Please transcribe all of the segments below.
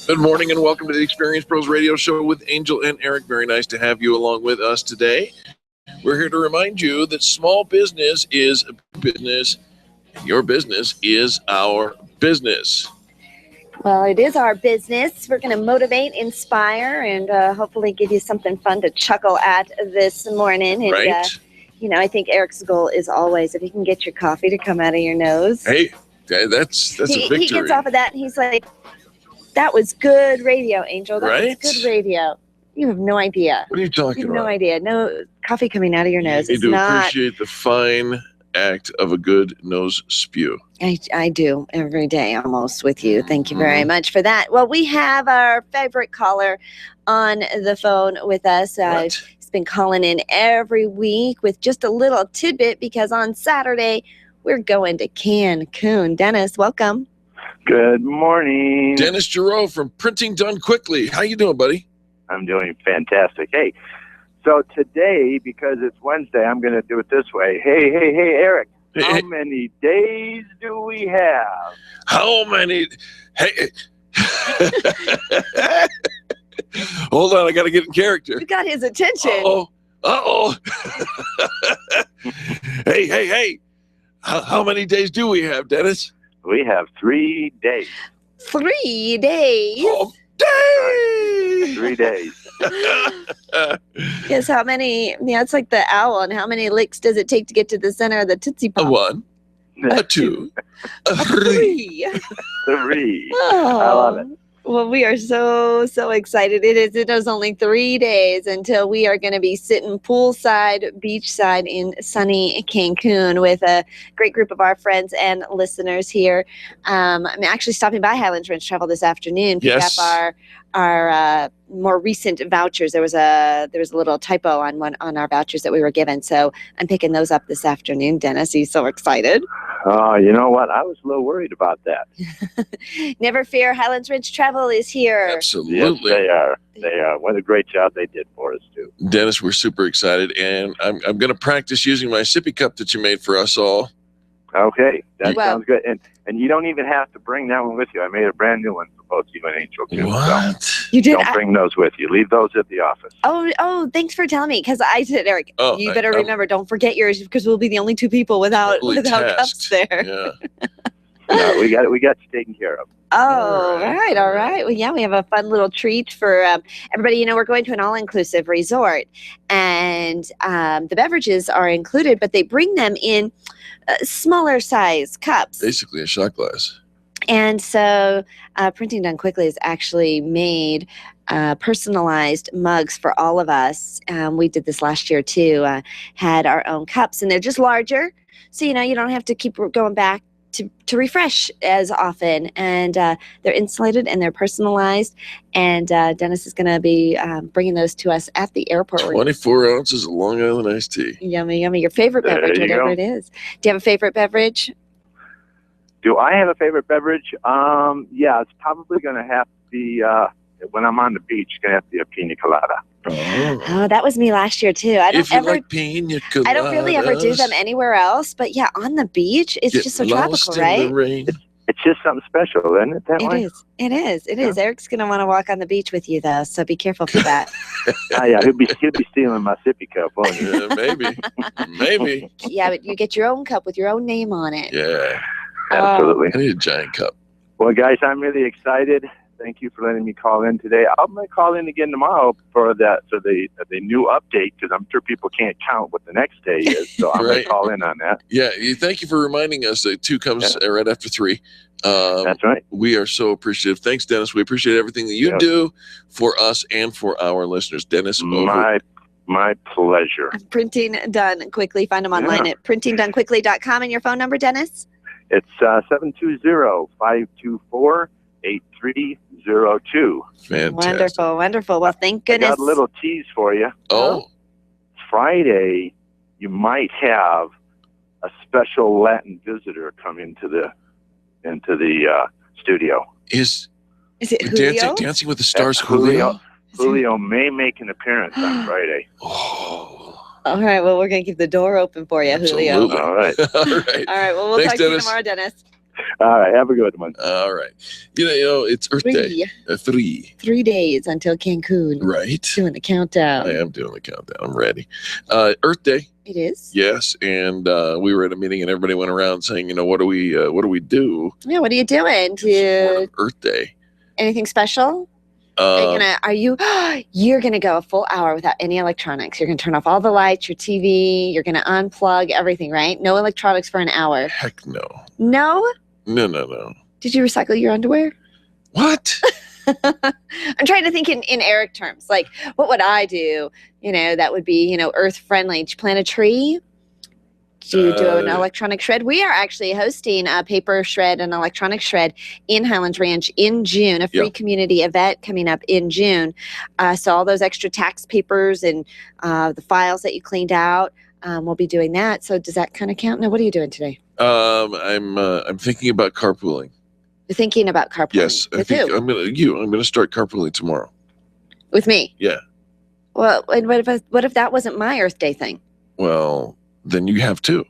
Good morning and welcome to the Experience Pros Radio Show with Angel and Eric. Very nice to have you along with us today. We're here to remind you that small business is a business, and your business is our business. Well, it is our business. We're going to motivate, inspire, and hopefully give you something fun to chuckle at this morning. And, right? I think Eric's goal is always if you can get your coffee to come out of your nose. Hey, that's a victory. He gets off of that and he's like, that was good radio, Angel. That was good radio. You have no idea. What are you talking about? No idea. No coffee coming out of your nose. You do appreciate the fine act of a good nose spew. I do every day almost with you. Thank you very much for that. Well, we have our favorite caller on the phone with us. He's been calling in every week with just a little tidbit because on Saturday we're going to Cancun. Dennis, welcome. Good morning. Dennis Giroux from Printing Done Quickly. How you doing, buddy? I'm doing fantastic. Hey, so today, because it's Wednesday, I'm going to do it this way. Hey, Eric, how many days do we have? How many? Hey. Hold on, I got to get in character. You got his attention. Uh-oh. Hey. How many days do we have, Dennis? We have 3 days. 3 days? Oh, days! 3 days. Guess how many? Yeah, it's like the owl. And how many licks does it take to get to the center of the Tootsie Pop? A 1, a 2, a 3. 3. Oh. I love it. Well, we are so excited. It is only 3 days until we are going to be sitting poolside, beachside in sunny Cancun with a great group of our friends and listeners here. I'm actually stopping by Highlands Ranch Travel this afternoon, pick up our more recent vouchers. There was a little typo on our vouchers that we were given, so I'm picking those up this afternoon. Dennis, he's so excited. Oh, you know what? I was a little worried about that. Never fear, Highlands Ranch Travel is here. Absolutely. Yes, they are. They are. What a great job they did for us, too. Dennis, we're super excited, and I'm going to practice using my sippy cup that you made for us all. Okay, that sounds good. And you don't even have to bring that one with you. I made a brand new one for both you and Angel, too. What? So you did? Don't bring those with you. Leave those at the office. Oh, thanks for telling me. Because I said, Eric, you better remember, don't forget yours because we'll be the only 2 people without cups there. Yeah. No, we got you taken care of. Oh, all right. Well, yeah, we have a fun little treat for everybody. We're going to an all-inclusive resort, and the beverages are included, but they bring them in smaller size cups. Basically a shot glass. And so Printing Done Quickly has actually made personalized mugs for all of us. We did this last year, too. Had our own cups, and they're just larger. So, you don't have to keep going back to refresh as often. And they're insulated and they're personalized. And Dennis is going to be bringing those to us at the airport. 24 ounces of Long Island iced tea. Yummy. Your favorite beverage, whatever it is. Do you have a favorite beverage? Do I have a favorite beverage? Yeah, it's probably going to have to be, when I'm on the beach, it's going to have to be a pina colada. Oh, that was me last year, too. I don't like pina coladas, I don't really ever do them anywhere else. But, yeah, on the beach, it's just so tropical, right? It's just something special, isn't it? It is. Eric's going to want to walk on the beach with you, though, so be careful for that. Yeah, he'll be stealing my sippy cup, won't he? Maybe. Yeah, but you get your own cup with your own name on it. Yeah. Absolutely. I need a giant cup. Well, guys, I'm really excited. Thank you for letting me call in today. I'm going to call in again tomorrow for the new update because I'm sure people can't count what the next day is. So I'm going to call in on that. Yeah, thank you for reminding us that 2 comes right after 3. That's right. We are so appreciative. Thanks, Dennis. We appreciate everything that you do for us and for our listeners. Dennis, over. My pleasure. Printing Done Quickly. Find them online at printingdonequickly.com. And your phone number, Dennis? It's 720-524-8302. Fantastic. Wonderful. Well, thank goodness. I got a little tease for you. Oh. Friday, you might have a special Latin visitor come into the studio. Is it Julio? Dancing with the Stars, Julio? Julio may make an appearance on Friday. Oh. All right. Well, we're going to keep the door open for you, Julio. Absolutely. All right. All right. All right. Well, we'll talk to you tomorrow, Dennis. All right. Have a good one. All right. It's Earth Day. 3 days until Cancun. Right. Doing the countdown. I am doing the countdown. I'm ready. Earth Day. It is? Yes. And we were at a meeting and everybody went around saying, what do we do? Yeah, what are you doing? In support of Earth Day. Anything special? You're gonna go a full hour without any electronics. You're gonna turn off all the lights, your TV, you're gonna unplug everything, right? No electronics for an hour. Heck no. No? No. Did you recycle your underwear? What? I'm trying to think in Eric terms. Like, what would I do? That would be, earth friendly. Did you plant a tree? Do you do an electronic shred? We are actually hosting a paper shred and electronic shred in Highlands Ranch in June, a free community event coming up in June. So all those extra tax papers and the files that you cleaned out, we'll be doing that. So does that kind of count? No, what are you doing today? I'm thinking about carpooling. You're thinking about carpooling? Yes. With who? I'm gonna start carpooling tomorrow. With me? Yeah. Well, and what if that wasn't my Earth Day thing? Well, then you have two.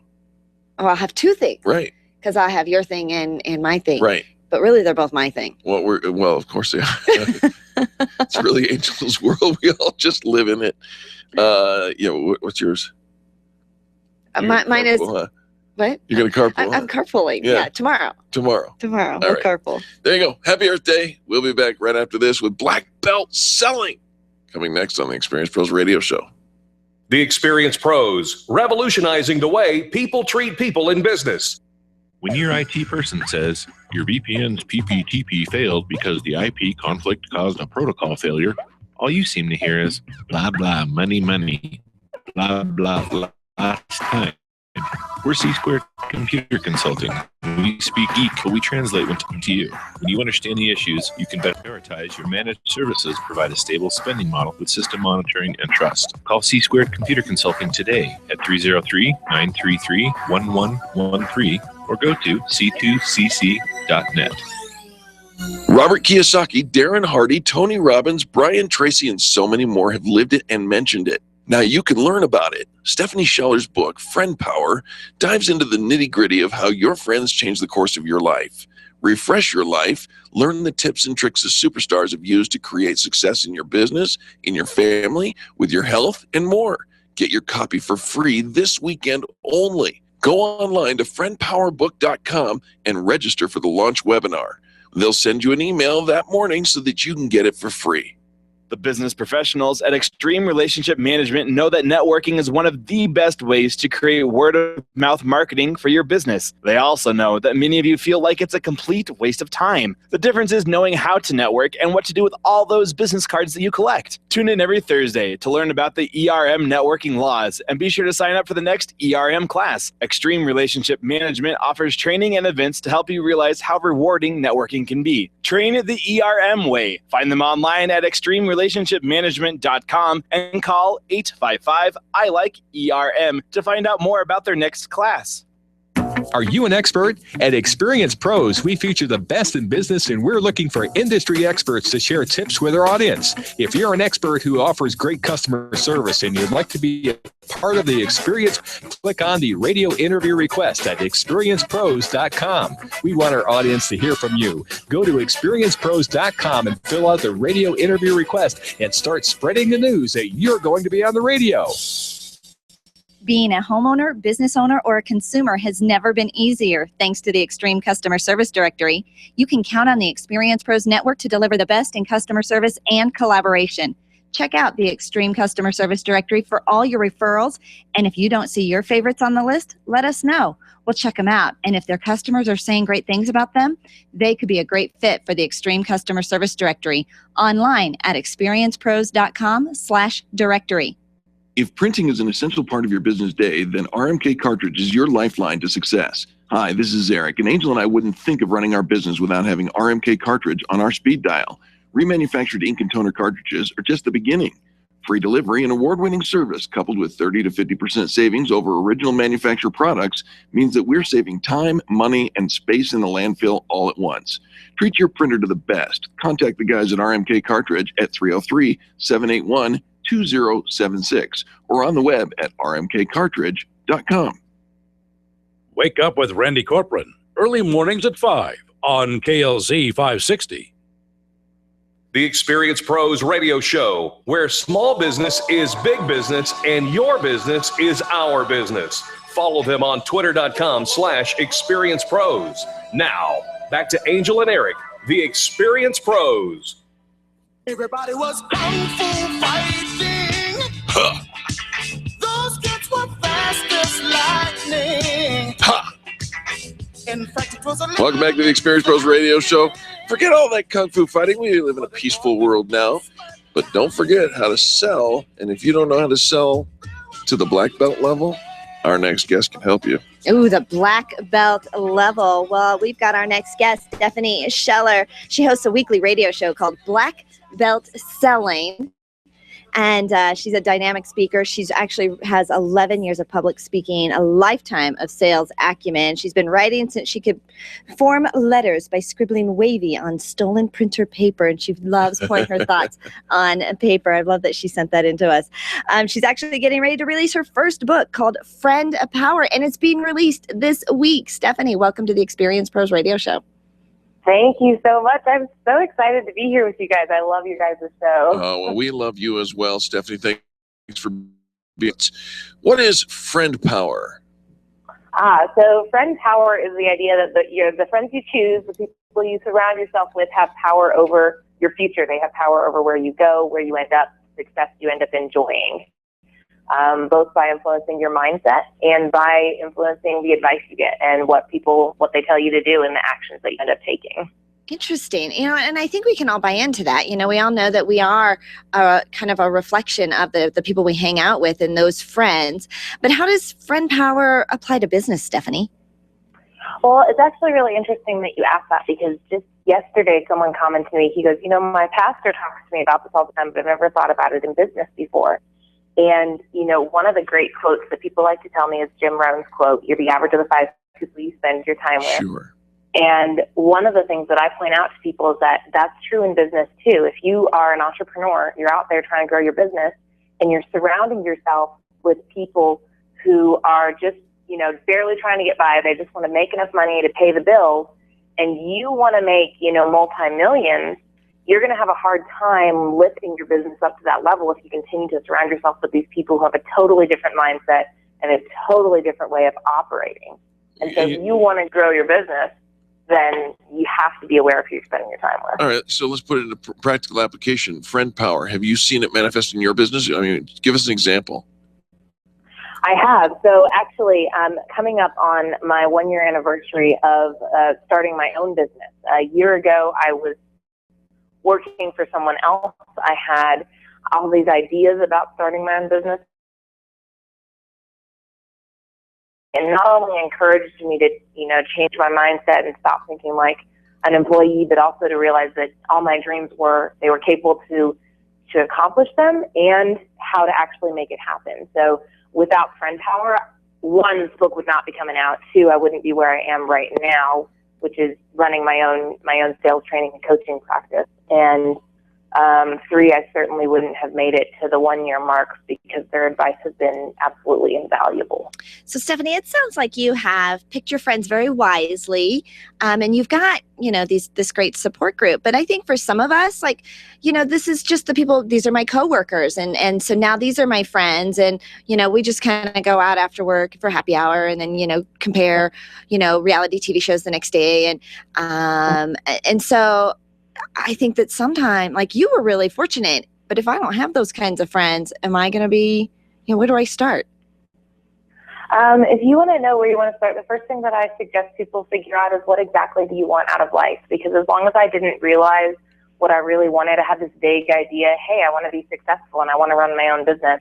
Oh, I'll have two things. Right. Because I have your thing and my thing. Right. But really, they're both my thing. Well, of course they are. It's really Angel's world. We all just live in it. What's yours? Mine is... Huh? What? You're going to carpool? I'm carpooling. Yeah, tomorrow. Tomorrow. We'll right. carpool. There you go. Happy Earth Day. We'll be back right after this with Black Belt Selling. Coming next on the Experience Pros Radio Show. The Experience Pros, revolutionizing the way people treat people in business. When your IT person says your VPN's PPTP failed because the IP conflict caused a protocol failure, all you seem to hear is blah, blah, money, blah, blah, blah, last time. We're C-Squared Computer Consulting. When we speak geek, we translate what's to you. When you understand the issues, you can better prioritize your managed services, provide a stable spending model with system monitoring and trust. Call C-Squared Computer Consulting today at 303-933-1113 or go to c2cc.net. Robert Kiyosaki, Darren Hardy, Tony Robbins, Brian Tracy, and so many more have lived it and mentioned it. Now you can learn about it. Stephanie Scheller's book, Friend Power, dives into the nitty-gritty of how your friends change the course of your life. Refresh your life, learn the tips and tricks the superstars have used to create success in your business, in your family, with your health, and more. Get your copy for free this weekend only. Go online to friendpowerbook.com and register for the launch webinar. They'll send you an email that morning so that you can get it for free. The business professionals at Extreme Relationship Management know that networking is one of the best ways to create word-of-mouth marketing for your business. They also know that many of you feel like it's a complete waste of time. The difference is knowing how to network and what to do with all those business cards that you collect. Tune in every Thursday to learn about the ERM networking laws, and be sure to sign up for the next ERM class. Extreme Relationship Management offers training and events to help you realize how rewarding networking can be. Train it the ERM way. Find them online at extremerelationshipmanagement.com and call 855-I-LIKE-ERM to find out more about their next class. Are you an expert? At Experience Pros, we feature the best in business, and we're looking for industry experts to share tips with our audience. If you're an expert who offers great customer service and you'd like to be a part of the experience, click on the radio interview request at experiencepros.com. We want our audience to hear from you. Go to experiencepros.com and fill out the radio interview request and start spreading the news that you're going to be on the radio. Being a homeowner, business owner, or a consumer has never been easier thanks to the Extreme Customer Service Directory. You can count on the Experience Pros Network to deliver the best in customer service and collaboration. Check out the Extreme Customer Service Directory for all your referrals. And if you don't see your favorites on the list, let us know. We'll check them out. And if their customers are saying great things about them, they could be a great fit for the Extreme Customer Service Directory. Online at experiencepros.com/directory. If printing is an essential part of your business day, then RMK Cartridge is your lifeline to success. Hi, this is Eric, and Angel and I wouldn't think of running our business without having RMK Cartridge on our speed dial. Remanufactured ink and toner cartridges are just the beginning. Free delivery and award-winning service coupled with 30 to 50% savings over original manufacturer products means that we're saving time, money, and space in the landfill all at once. Treat your printer to the best. Contact the guys at RMK Cartridge at 303-781-2076 or on the web at rmkcartridge.com. Wake up with Randy Corcoran. early mornings at 5 on KLZ 560. The Experience Pros radio show, where small business is big business and your business is our business. Follow them on twitter.com/Experience Pros. Now, back to Angel and Eric, the Experience Pros. Everybody was kung fu fighting. Those kids were fast as lightning. In fact, it was a Welcome back to the Experience Pros radio show. Forget all that kung fu fighting. We live in a peaceful world now. But don't forget how to sell. And if you don't know how to sell to the black belt level, our next guest can help you. Ooh, the black belt level. Well, we've got our next guest, Stephanie Scheller. She hosts a weekly radio show called Black Belt Selling. And she's a dynamic speaker. She's actually has 11 years of public speaking, a lifetime of sales acumen. She's been writing since she could form letters by scribbling wavy on stolen printer paper. And she loves pouring her thoughts on paper. I love that she sent that into us. She's actually getting ready to release her first book called Friend Power, and it's being released this week. Stephanie, welcome to the Experience Pros radio show. Thank you so much. I'm so excited to be here with you guys. I love you guys' show. Oh, well, we love you as well, Stephanie. Thanks for being. What is friend power? So friend power is the idea that the friends you choose, the people you surround yourself with, have power over your future. They have power over where you go, where you end up, success you end up enjoying. Both by influencing your mindset and by influencing the advice you get and what they tell you to do and the actions that you end up taking. Interesting. And I think we can all buy into that. We all know that we are kind of a reflection of the people we hang out with and those friends. But how does friend power apply to business, Stephanie? Well, it's actually really interesting that you asked that, because just yesterday someone commented to me, he goes, my pastor talks to me about this all the time, but I've never thought about it in business before. And, one of the great quotes that people like to tell me is Jim Rohn's quote, "You're the average of the 5 people you spend your time with." Sure. And one of the things that I point out to people is that that's true in business too. If you are an entrepreneur, you're out there trying to grow your business, and you're surrounding yourself with people who are just, barely trying to get by. They just want to make enough money to pay the bills, and you want to make, multi-millions. You're going to have a hard time lifting your business up to that level if you continue to surround yourself with these people who have a totally different mindset and a totally different way of operating. And so if you want to grow your business, then you have to be aware of who you're spending your time with. All right, so let's put it into practical application. Friend power. Have you seen it manifest in your business? I mean, give us an example. I have. So actually, coming up on my 1-year anniversary of starting my own business. A year ago, I was working for someone else. I had all these ideas about starting my own business. And not only encouraged me to, change my mindset and stop thinking like an employee, but also to realize that all my dreams they were capable to accomplish them and how to actually make it happen. So without friend power, 1, this book would not be coming out. 2, I wouldn't be where I am right now, which is running my own sales training and coaching practice. And 3, I certainly wouldn't have made it to the 1-year mark because their advice has been absolutely invaluable. So, Stephanie, it sounds like you have picked your friends very wisely, and you've got, this great support group. But I think for some of us, this is just the people, these are my coworkers. And so now these are my friends. And, we just kind of go out after work for happy hour and then, compare, reality TV shows the next day. And so I think that sometimes, you were really fortunate, but if I don't have those kinds of friends, am I going to be, where do I start? If you want to know where you want to start, the first thing that I suggest people figure out is what exactly do you want out of life? Because as long as I didn't realize what I really wanted, I had this vague idea, hey, I want to be successful and I want to run my own business.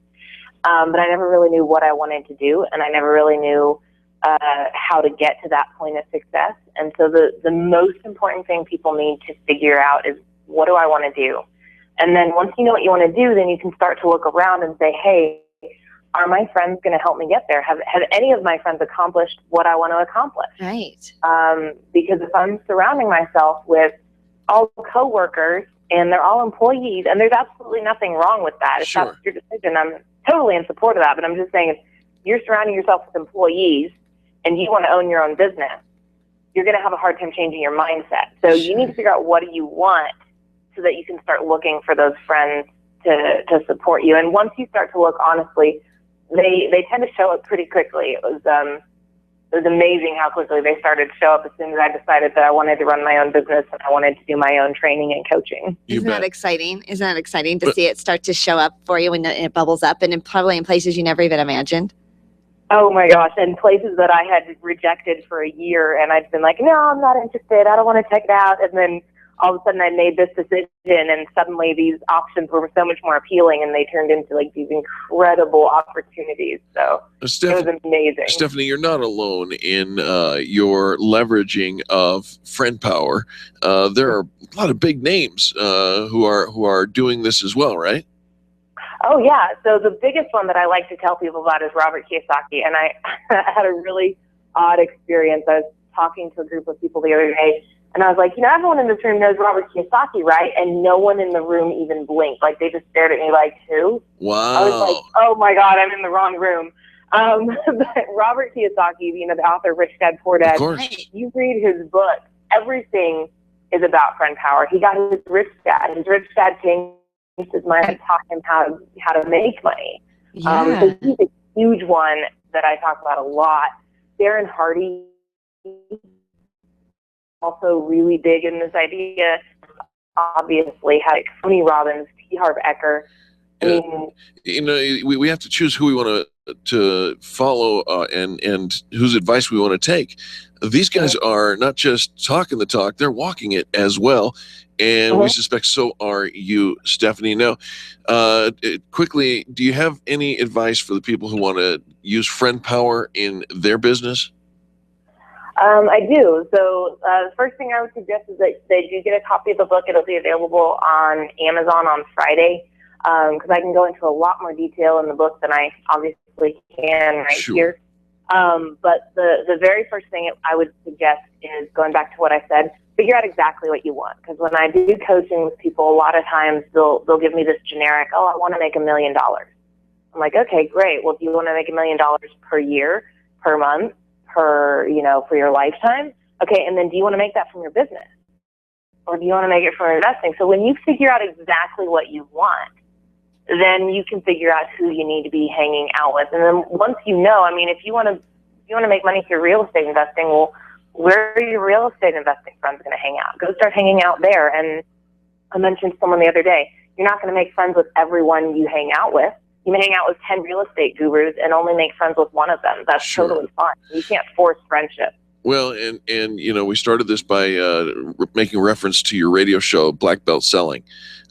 But I never really knew what I wanted to do, and I never really knew how to get to that point of success. And so the most important thing people need to figure out is, what do I want to do? And then once you know what you want to do, then you can start to look around and say, hey, are my friends going to help me get there? Have any of my friends accomplished what I want to accomplish? Right. Because if I'm surrounding myself with all coworkers and they're all employees, and there's absolutely nothing wrong with that. If that's your decision, I'm totally in support of that. But I'm just saying, if you're surrounding yourself with employees and you want to own your own business, you're going to have a hard time changing your mindset. So you need to figure out what do you want so that you can start looking for those friends to support you. And once you start to look, honestly, they tend to show up pretty quickly. It was amazing how quickly they started to show up as soon as I decided that I wanted to run my own business and I wanted to do my own training and coaching. Isn't that exciting? Isn't that exciting to see it start to show up for you when it bubbles up, and probably in places you never even imagined? Oh my gosh, and places that I had rejected for a year, and I'd been like, no, I'm not interested. I don't want to check it out. And then all of a sudden I made this decision, and suddenly these options were so much more appealing, and they turned into like these incredible opportunities. So it was amazing. Stephanie, you're not alone in your leveraging of friend power. There are a lot of big names who are doing this as well, right? Oh, yeah. So the biggest one that I like to tell people about is Robert Kiyosaki. And I had a really odd experience. I was talking to a group of people the other day, and I was like, everyone in this room knows Robert Kiyosaki, right? And no one in the room even blinked. Like, they just stared at me like, who? Wow. I was like, oh, my God, I'm in the wrong room. But Robert Kiyosaki, the author of Rich Dad, Poor Dad, you read his book, everything is about friend power. He got his rich dad. His rich dad changed his mind and taught him how to make money. So he's a huge one that I talk about a lot. Darren Hardy, also really big in this idea. Obviously, had Tony Robbins, T. Harv Eker. We have to choose who we want to follow and whose advice we want to take. These guys are not just talking the talk; they're walking it as well. And we suspect so are you, Stephanie. Now, quickly, do you have any advice for the people who want to use friend power in their business? I do. So the first thing I would suggest is that you get a copy of the book. It'll be available on Amazon on Friday, because I can go into a lot more detail in the book than I obviously can here. But the very first thing I would suggest is, going back to what I said, figure out exactly what you want. Because when I do coaching with people, a lot of times they'll give me this generic, I want to make $1 million. I'm like, okay, great. Well, do you want to make $1 million per year, per month, for your lifetime? Okay, and then do you want to make that from your business? Or do you want to make it from investing? So when you figure out exactly what you want, then you can figure out who you need to be hanging out with. And then once if you want to make money through real estate investing, well, where are your real estate investing friends going to hang out? Go start hanging out there. And I mentioned someone the other day, you're not going to make friends with everyone you hang out with. You may hang out with 10 real estate gurus and only make friends with one of them. That's totally fine. You can't force friendship. Well, and we started this by making reference to your radio show, Black Belt Selling.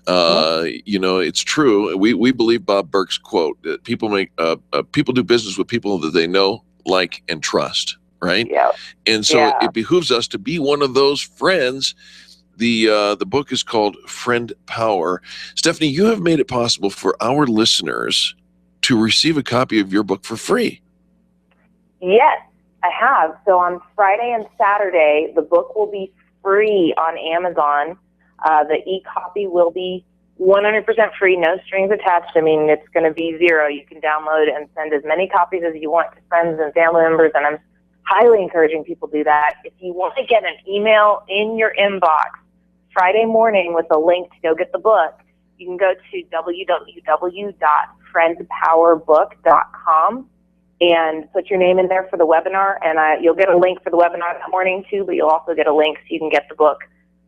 It's true. We believe Bob Burke's quote that people do business with people that they know, like, and trust. Right? Yeah. And so it behooves us to be one of those friends. The book is called Friend Power. Stephanie, you have made it possible for our listeners to receive a copy of your book for free. Yes, I have. So on Friday and Saturday, the book will be free on Amazon. The e-copy will be 100% free, no strings attached. It's going to be zero. You can download and send as many copies as you want to friends and family members, and I'm highly encouraging people to do that. If you want to get an email in your inbox Friday morning with a link to go get the book, you can go to www.friendpowerbook.com and put your name in there for the webinar, and you'll get a link for the webinar that morning too, but you'll also get a link so you can get the book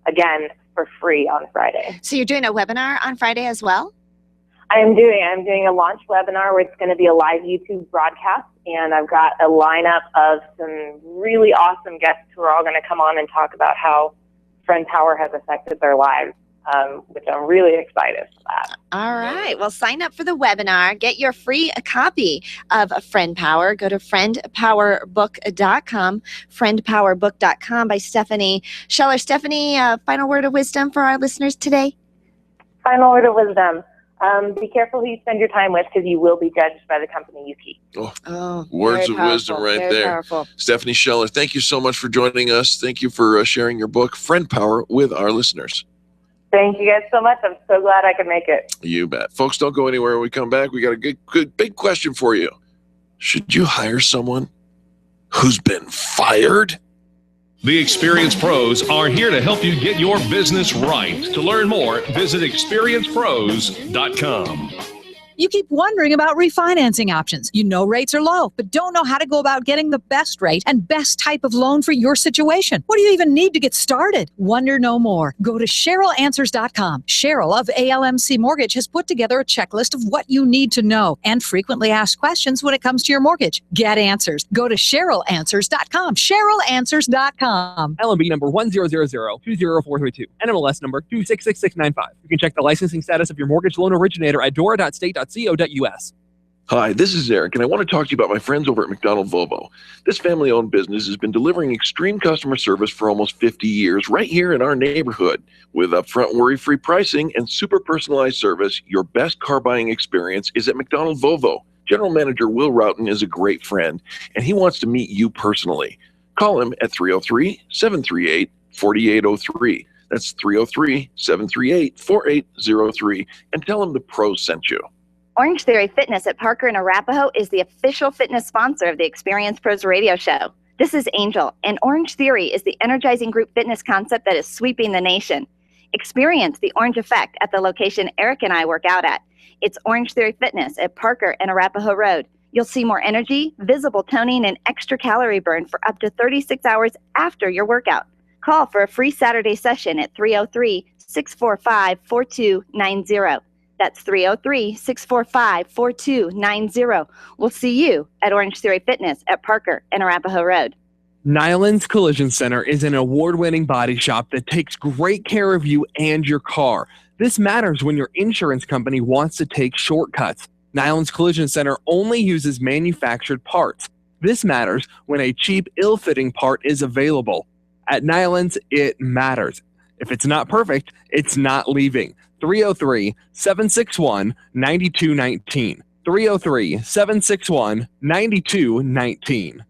again for free on Friday. So you're doing a webinar on Friday as well? I'm doing a launch webinar where it's going to be a live YouTube broadcast, and I've got a lineup of some really awesome guests who are all going to come on and talk about how friend power has affected their lives, which I'm really excited for that. All right. Well, sign up for the webinar. Get your free copy of Friend Power. Go to friendpowerbook.com, friendpowerbook.com by Stephanie Scheller. Stephanie, final word of wisdom for our listeners today? Final word of wisdom. Be careful who you spend your time with, because you will be judged by the company you keep. Words of wisdom right there. Powerful. Stephanie Scheller, thank you so much for joining us. Thank you for sharing your book, Friend Power, with our listeners. Thank you guys so much. I'm so glad I could make it. You bet. Folks, don't go anywhere. When we come back, we got a good big question for you. Should you hire someone who's been fired? The experienced pros are here to help you get your business right. To learn more, visit experiencepros.com. You keep wondering about refinancing options. You know rates are low, but don't know how to go about getting the best rate and best type of loan for your situation. What do you even need to get started? Wonder no more. Go to CherylAnswers.com. Cheryl of ALMC Mortgage has put together a checklist of what you need to know and frequently asked questions when it comes to your mortgage. Get answers. Go to CherylAnswers.com. CherylAnswers.com. LMB number 100020432. NMLS number 266695. You can check the licensing status of your mortgage loan originator at dora.state.co.us. Hi, this is Eric, and I want to talk to you about my friends over at McDonald Volvo. This family-owned business has been delivering extreme customer service for almost 50 years right here in our neighborhood. With upfront worry-free pricing and super personalized service, your best car buying experience is at McDonald Volvo. General Manager Will Roughton is a great friend, and he wants to meet you personally. Call him at 303-738-4803. That's 303-738-4803, and tell him the pros sent you. Orange Theory Fitness at Parker and Arapahoe is the official fitness sponsor of the Experience Pros radio show. This is Angel, and Orange Theory is the energizing group fitness concept that is sweeping the nation. Experience the orange effect at the location Eric and I work out at. It's Orange Theory Fitness at Parker and Arapahoe Road. You'll see more energy, visible toning, and extra calorie burn for up to 36 hours after your workout. Call for a free Saturday session at 303-645-4290. That's 303-645-4290. We'll see you at Orange Theory Fitness at Parker and Arapahoe Road. Nyland's Collision Center is an award-winning body shop that takes great care of you and your car. This matters when your insurance company wants to take shortcuts. Nyland's Collision Center only uses manufactured parts. This matters when a cheap, ill-fitting part is available. At Nyland's, it matters. If it's not perfect, it's not leaving. 303-761-9219. 303-761-9219.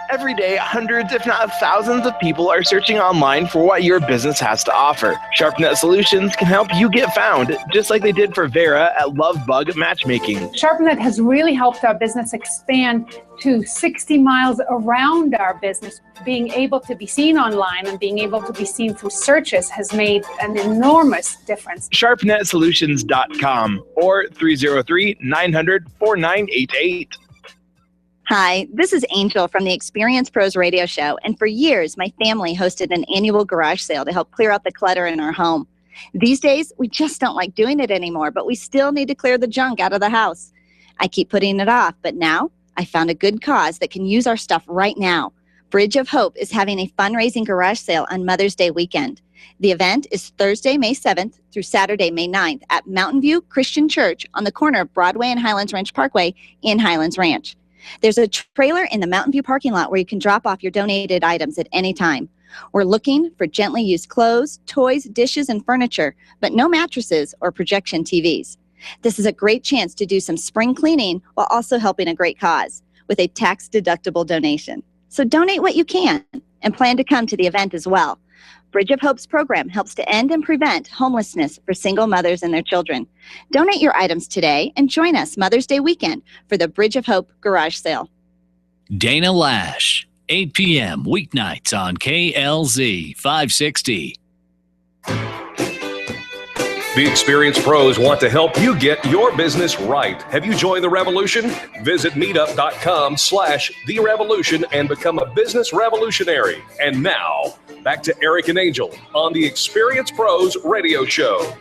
Every day, hundreds, if not thousands of people are searching online for what your business has to offer. SharpNet Solutions can help you get found, just like they did for Vera at Lovebug Matchmaking. SharpNet has really helped our business expand to 60 miles around our business. Being able to be seen online and being able to be seen through searches has made an enormous difference. SharpNetSolutions.com or 303-900-4988. Hi, this is Angel from the Experience Pros radio show, and for years, my family hosted an annual garage sale to help clear out the clutter in our home. These days, we just don't like doing it anymore, but we still need to clear the junk out of the house. I keep putting it off, but now I found a good cause that can use our stuff right now. Bridge of Hope is having a fundraising garage sale on Mother's Day weekend. The event is Thursday, May 7th through Saturday, May 9th at Mountain View Christian Church on the corner of Broadway and Highlands Ranch Parkway in Highlands Ranch. There's a trailer in the Mountain View parking lot where you can drop off your donated items at any time. We're looking for gently used clothes, toys, dishes, and furniture, but no mattresses or projection TVs. This is a great chance to do some spring cleaning while also helping a great cause with a tax-deductible donation. So donate what you can and plan to come to the event as well. Bridge of Hope's program helps to end and prevent homelessness for single mothers and their children. Donate your items today and join us Mother's Day weekend for the Bridge of Hope garage sale. Dana Lash, 8 p.m. weeknights on KLZ 560. The experienced pros want to help you get your business right. Have you joined the revolution? Visit meetup.com/The Revolution and become a business revolutionary. And now, back to Eric and Angel on the Experienced Pros radio show.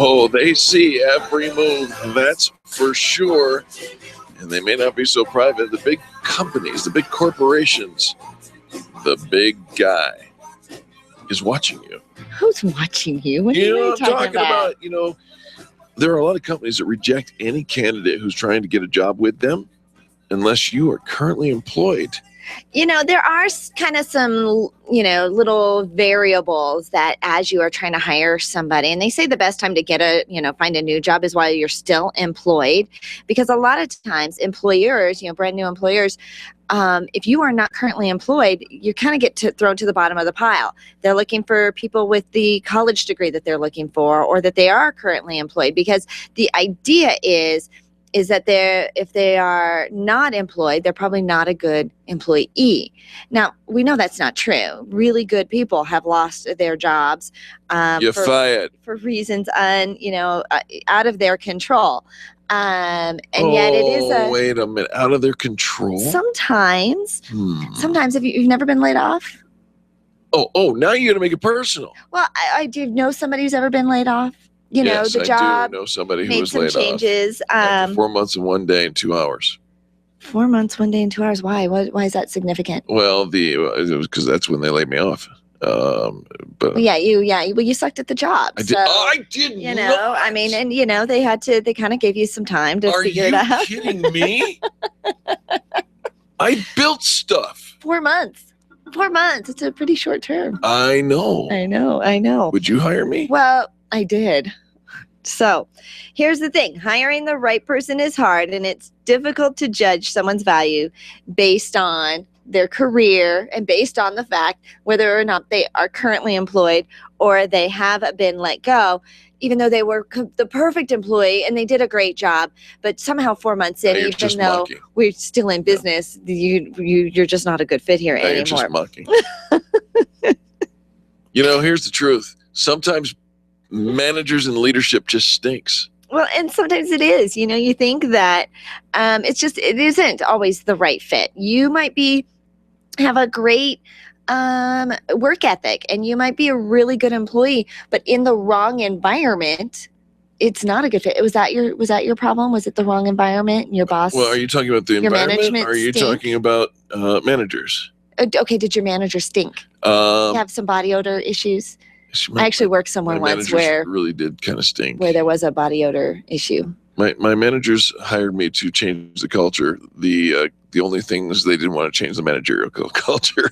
Oh, they see every move, that's for sure. And they may not be so private. The big companies, the big corporations, the big guy is watching you. Who's watching you? What are you I'm talking about? There are a lot of companies that reject any candidate who's trying to get a job with them unless you are currently employed. There are kind of some, little variables that as you are trying to hire somebody, and they say the best time to find a new job is while you're still employed, because a lot of times employers, brand new employers, if you are not currently employed, you kind of get thrown to the bottom of the pile. They're looking for people with the college degree that they're looking for, or that they are currently employed, because the idea is is that if they are not employed, they're probably not a good employee. Now, we know that's not true. Really good people have lost their jobs You're fired for reasons out of their control. And yet it is wait a minute, out of their control. Sometimes have you've never been laid off? Oh, now you're gonna make it personal. Well, I do know somebody who's ever been laid off. Yes, The job. I do know somebody who made was some laid changes. off. After 4 months and 1 day and 2 hours. 4 months, 1 day, and 2 hours. Why? Why is that significant? Well, it was because that's when they laid me off. But well, you sucked at the job. I did. I did. I mean, and they kind of gave you some time to figure it out. Are you kidding me? I built stuff. 4 months. 4 months. It's a pretty short term. I know. Would you hire me? Well, I did. So here's the thing. Hiring the right person is hard, and it's difficult to judge someone's value based on their career and based on the fact whether or not they are currently employed or they have been let go, even though they were the perfect employee and they did a great job. But somehow 4 months in, even though we're still in business, you're just not a good fit here anymore. You're just mucking. Here's the truth. Sometimes managers and leadership just stinks. Well, and sometimes it is. You think that it isn't always the right fit. You might have a great work ethic and you might be a really good employee, but in the wrong environment, it's not a good fit. Was that your problem? Was it the wrong environment? Your boss? Well, are you talking about the environment? Or are you stink? talking about managers? Okay, did your manager stink? You have some body odor issues? I actually worked somewhere once where really did kind of stink. Where there was a body odor issue. My managers hired me to change the culture. The only thing is they didn't want to change the managerial culture.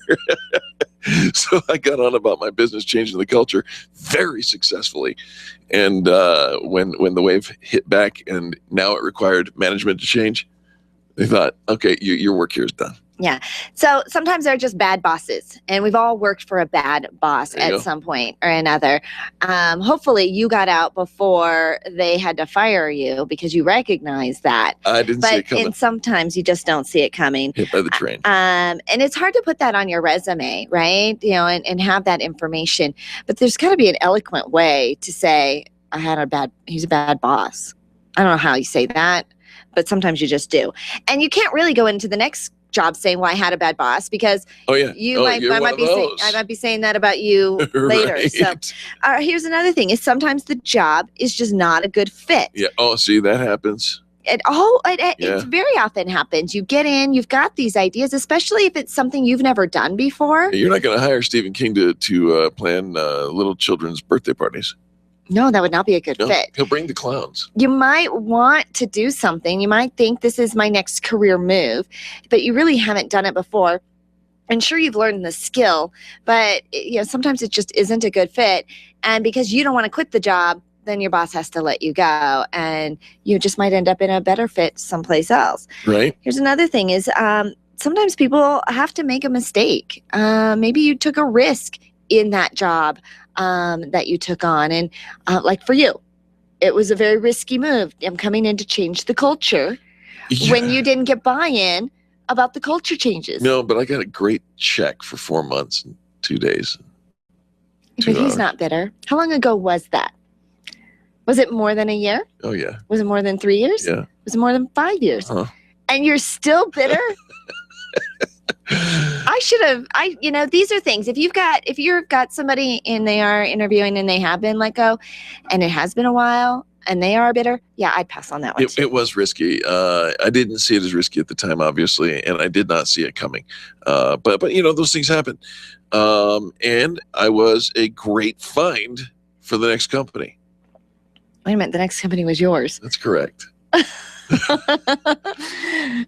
So I got on about my business changing the culture very successfully. And when the wave hit back and now it required management to change, they thought, okay, your work here is done. Yeah. So sometimes they're just bad bosses, and we've all worked for a bad boss at some point or another. Hopefully you got out before they had to fire you because you recognize that. I didn't see it coming. And sometimes you just don't see it coming. Hit by the train. And it's hard to put that on your resume, right? And have that information. But there's got to be an eloquent way to say, he's a bad boss. I don't know how you say that, but sometimes you just do. And you can't really go into the next job saying, well, I had a bad boss, because I might be saying that about you later. Right. So here's another thing is sometimes the job is just not a good fit. Yeah. Oh, see, that happens. It very often happens. You get in, you've got these ideas, especially if it's something you've never done before. You're not going to hire Stephen King to plan little children's birthday parties. No, that would not be a good fit. He'll bring the clowns. You might want to do something. You might think this is my next career move, but you really haven't done it before. And sure, you've learned the skill, but sometimes it just isn't a good fit. And because you don't want to quit the job, then your boss has to let you go, and you just might end up in a better fit someplace else. Right. Here's another thing is sometimes people have to make a mistake. Maybe you took a risk in that job that you took on. And like for you, it was a very risky move. I'm coming in to change the culture when you didn't get buy-in about the culture changes. No, but I got a great check for 4 months and 2 days. But he's not bitter. How long ago was that? Was it more than a year? Oh, yeah. Was it more than 3 years? Yeah. Was it more than 5 years? Huh. And you're still bitter? These are things. If you've got somebody and they are interviewing and they have been let go and it has been a while and they are bitter, yeah, I'd pass on that one. It was risky. I didn't see it as risky at the time, obviously, and I did not see it coming. But those things happen. And I was a great find for the next company. Wait a minute, the next company was yours. That's correct.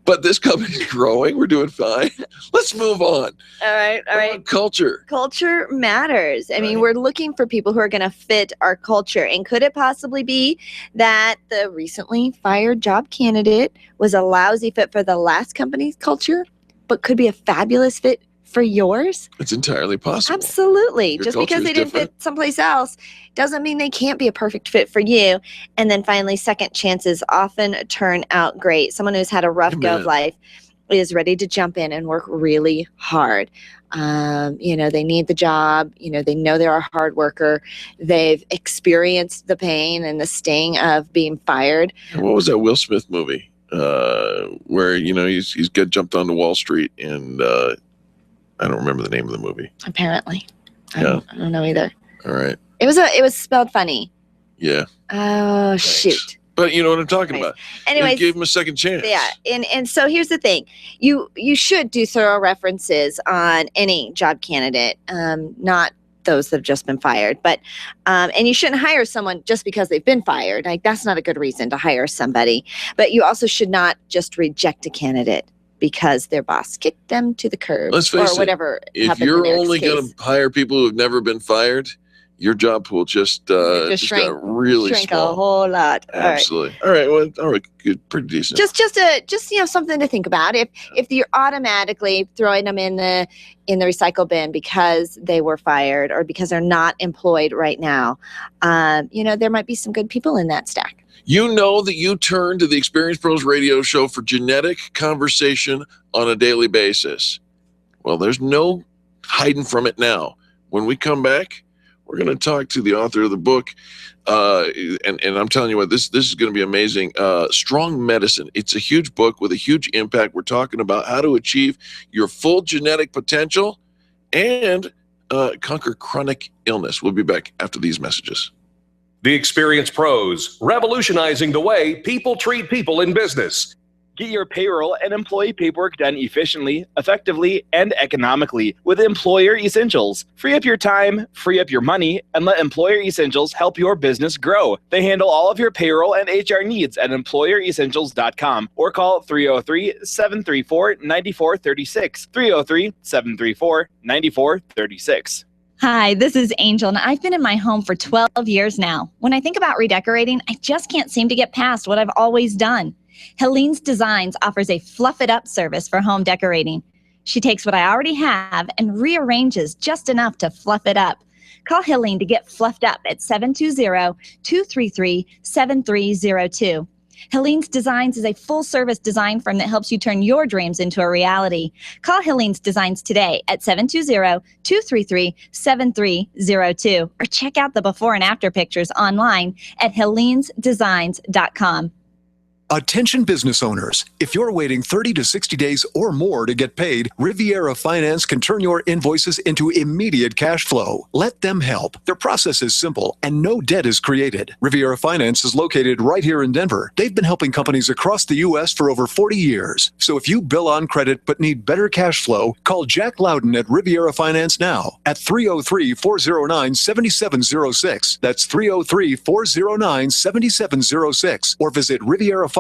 But this company's growing. We're doing fine. Let's move on. All right. Culture. Culture matters. I mean, we're looking for people who are going to fit our culture. And could it possibly be that the recently fired job candidate was a lousy fit for the last company's culture, but could be a fabulous fit for yours? It's entirely possible. Absolutely. Your Just culture because is they didn't different. fit someplace else doesn't mean they can't be a perfect fit for you. And then finally, second chances often turn out great. Someone who's had a rough go of life is ready to jump in and work really hard. They need the job. They know they're a hard worker. They've experienced the pain and the sting of being fired. What was that Will Smith movie where he's got jumped onto Wall Street, and I don't remember the name of the movie. Apparently, I don't know either. All right. It was spelled funny. Yeah. Oh, shoot. But you know what I'm talking about. Anyways, You gave him a second chance. Yeah, and so here's the thing: you should do thorough references on any job candidate, not those that have just been fired. But and you shouldn't hire someone just because they've been fired. Like, that's not a good reason to hire somebody. But you also should not just reject a candidate because their boss kicked them to the curb. Let's face or whatever. If you're only going to hire people who have never been fired, your job pool just got really shrink small. a whole lot. Absolutely. All right. Well, all right. Good. Pretty decent. Just something to think about. If you're automatically throwing them in the recycle bin because they were fired or because they're not employed right now, there might be some good people in that stack. You know that you turn to the Experience Pros radio show for genetic conversation on a daily basis. Well, there's no hiding from it now. When we come back, we're going to talk to the author of the book, and I'm telling you what, this is going to be amazing. Strong Medicine. It's a huge book with a huge impact. We're talking about how to achieve your full genetic potential and conquer chronic illness. We'll be back after these messages. The Experience Pros, revolutionizing the way people treat people in business. Get your payroll and employee paperwork done efficiently, effectively, and economically with Employer Essentials. Free up your time, free up your money, and let Employer Essentials help your business grow. They handle all of your payroll and HR needs at EmployerEssentials.com or call 303-734-9436. 303-734-9436. Hi, this is Angel, and I've been in my home for 12 years now. When I think about redecorating, I just can't seem to get past what I've always done. Helene's Designs offers a fluff it up service for home decorating. She takes what I already have and rearranges just enough to fluff it up. Call Helene to get fluffed up at 720-233-7302. Helene's Designs is a full-service design firm that helps you turn your dreams into a reality. Call Helene's Designs today at 720-233-7302 or check out the before and after pictures online at helenesdesigns.com. Attention business owners, if you're waiting 30 to 60 days or more to get paid, Riviera Finance can turn your invoices into immediate cash flow. Let them help. Their process is simple and no debt is created. Riviera Finance is located right here in Denver. They've been helping companies across the U.S. for over 40 years. So if you bill on credit but need better cash flow, call Jack Loudon at Riviera Finance now at 303-409-7706. That's 303-409-7706 or visit RivieraFinance.com.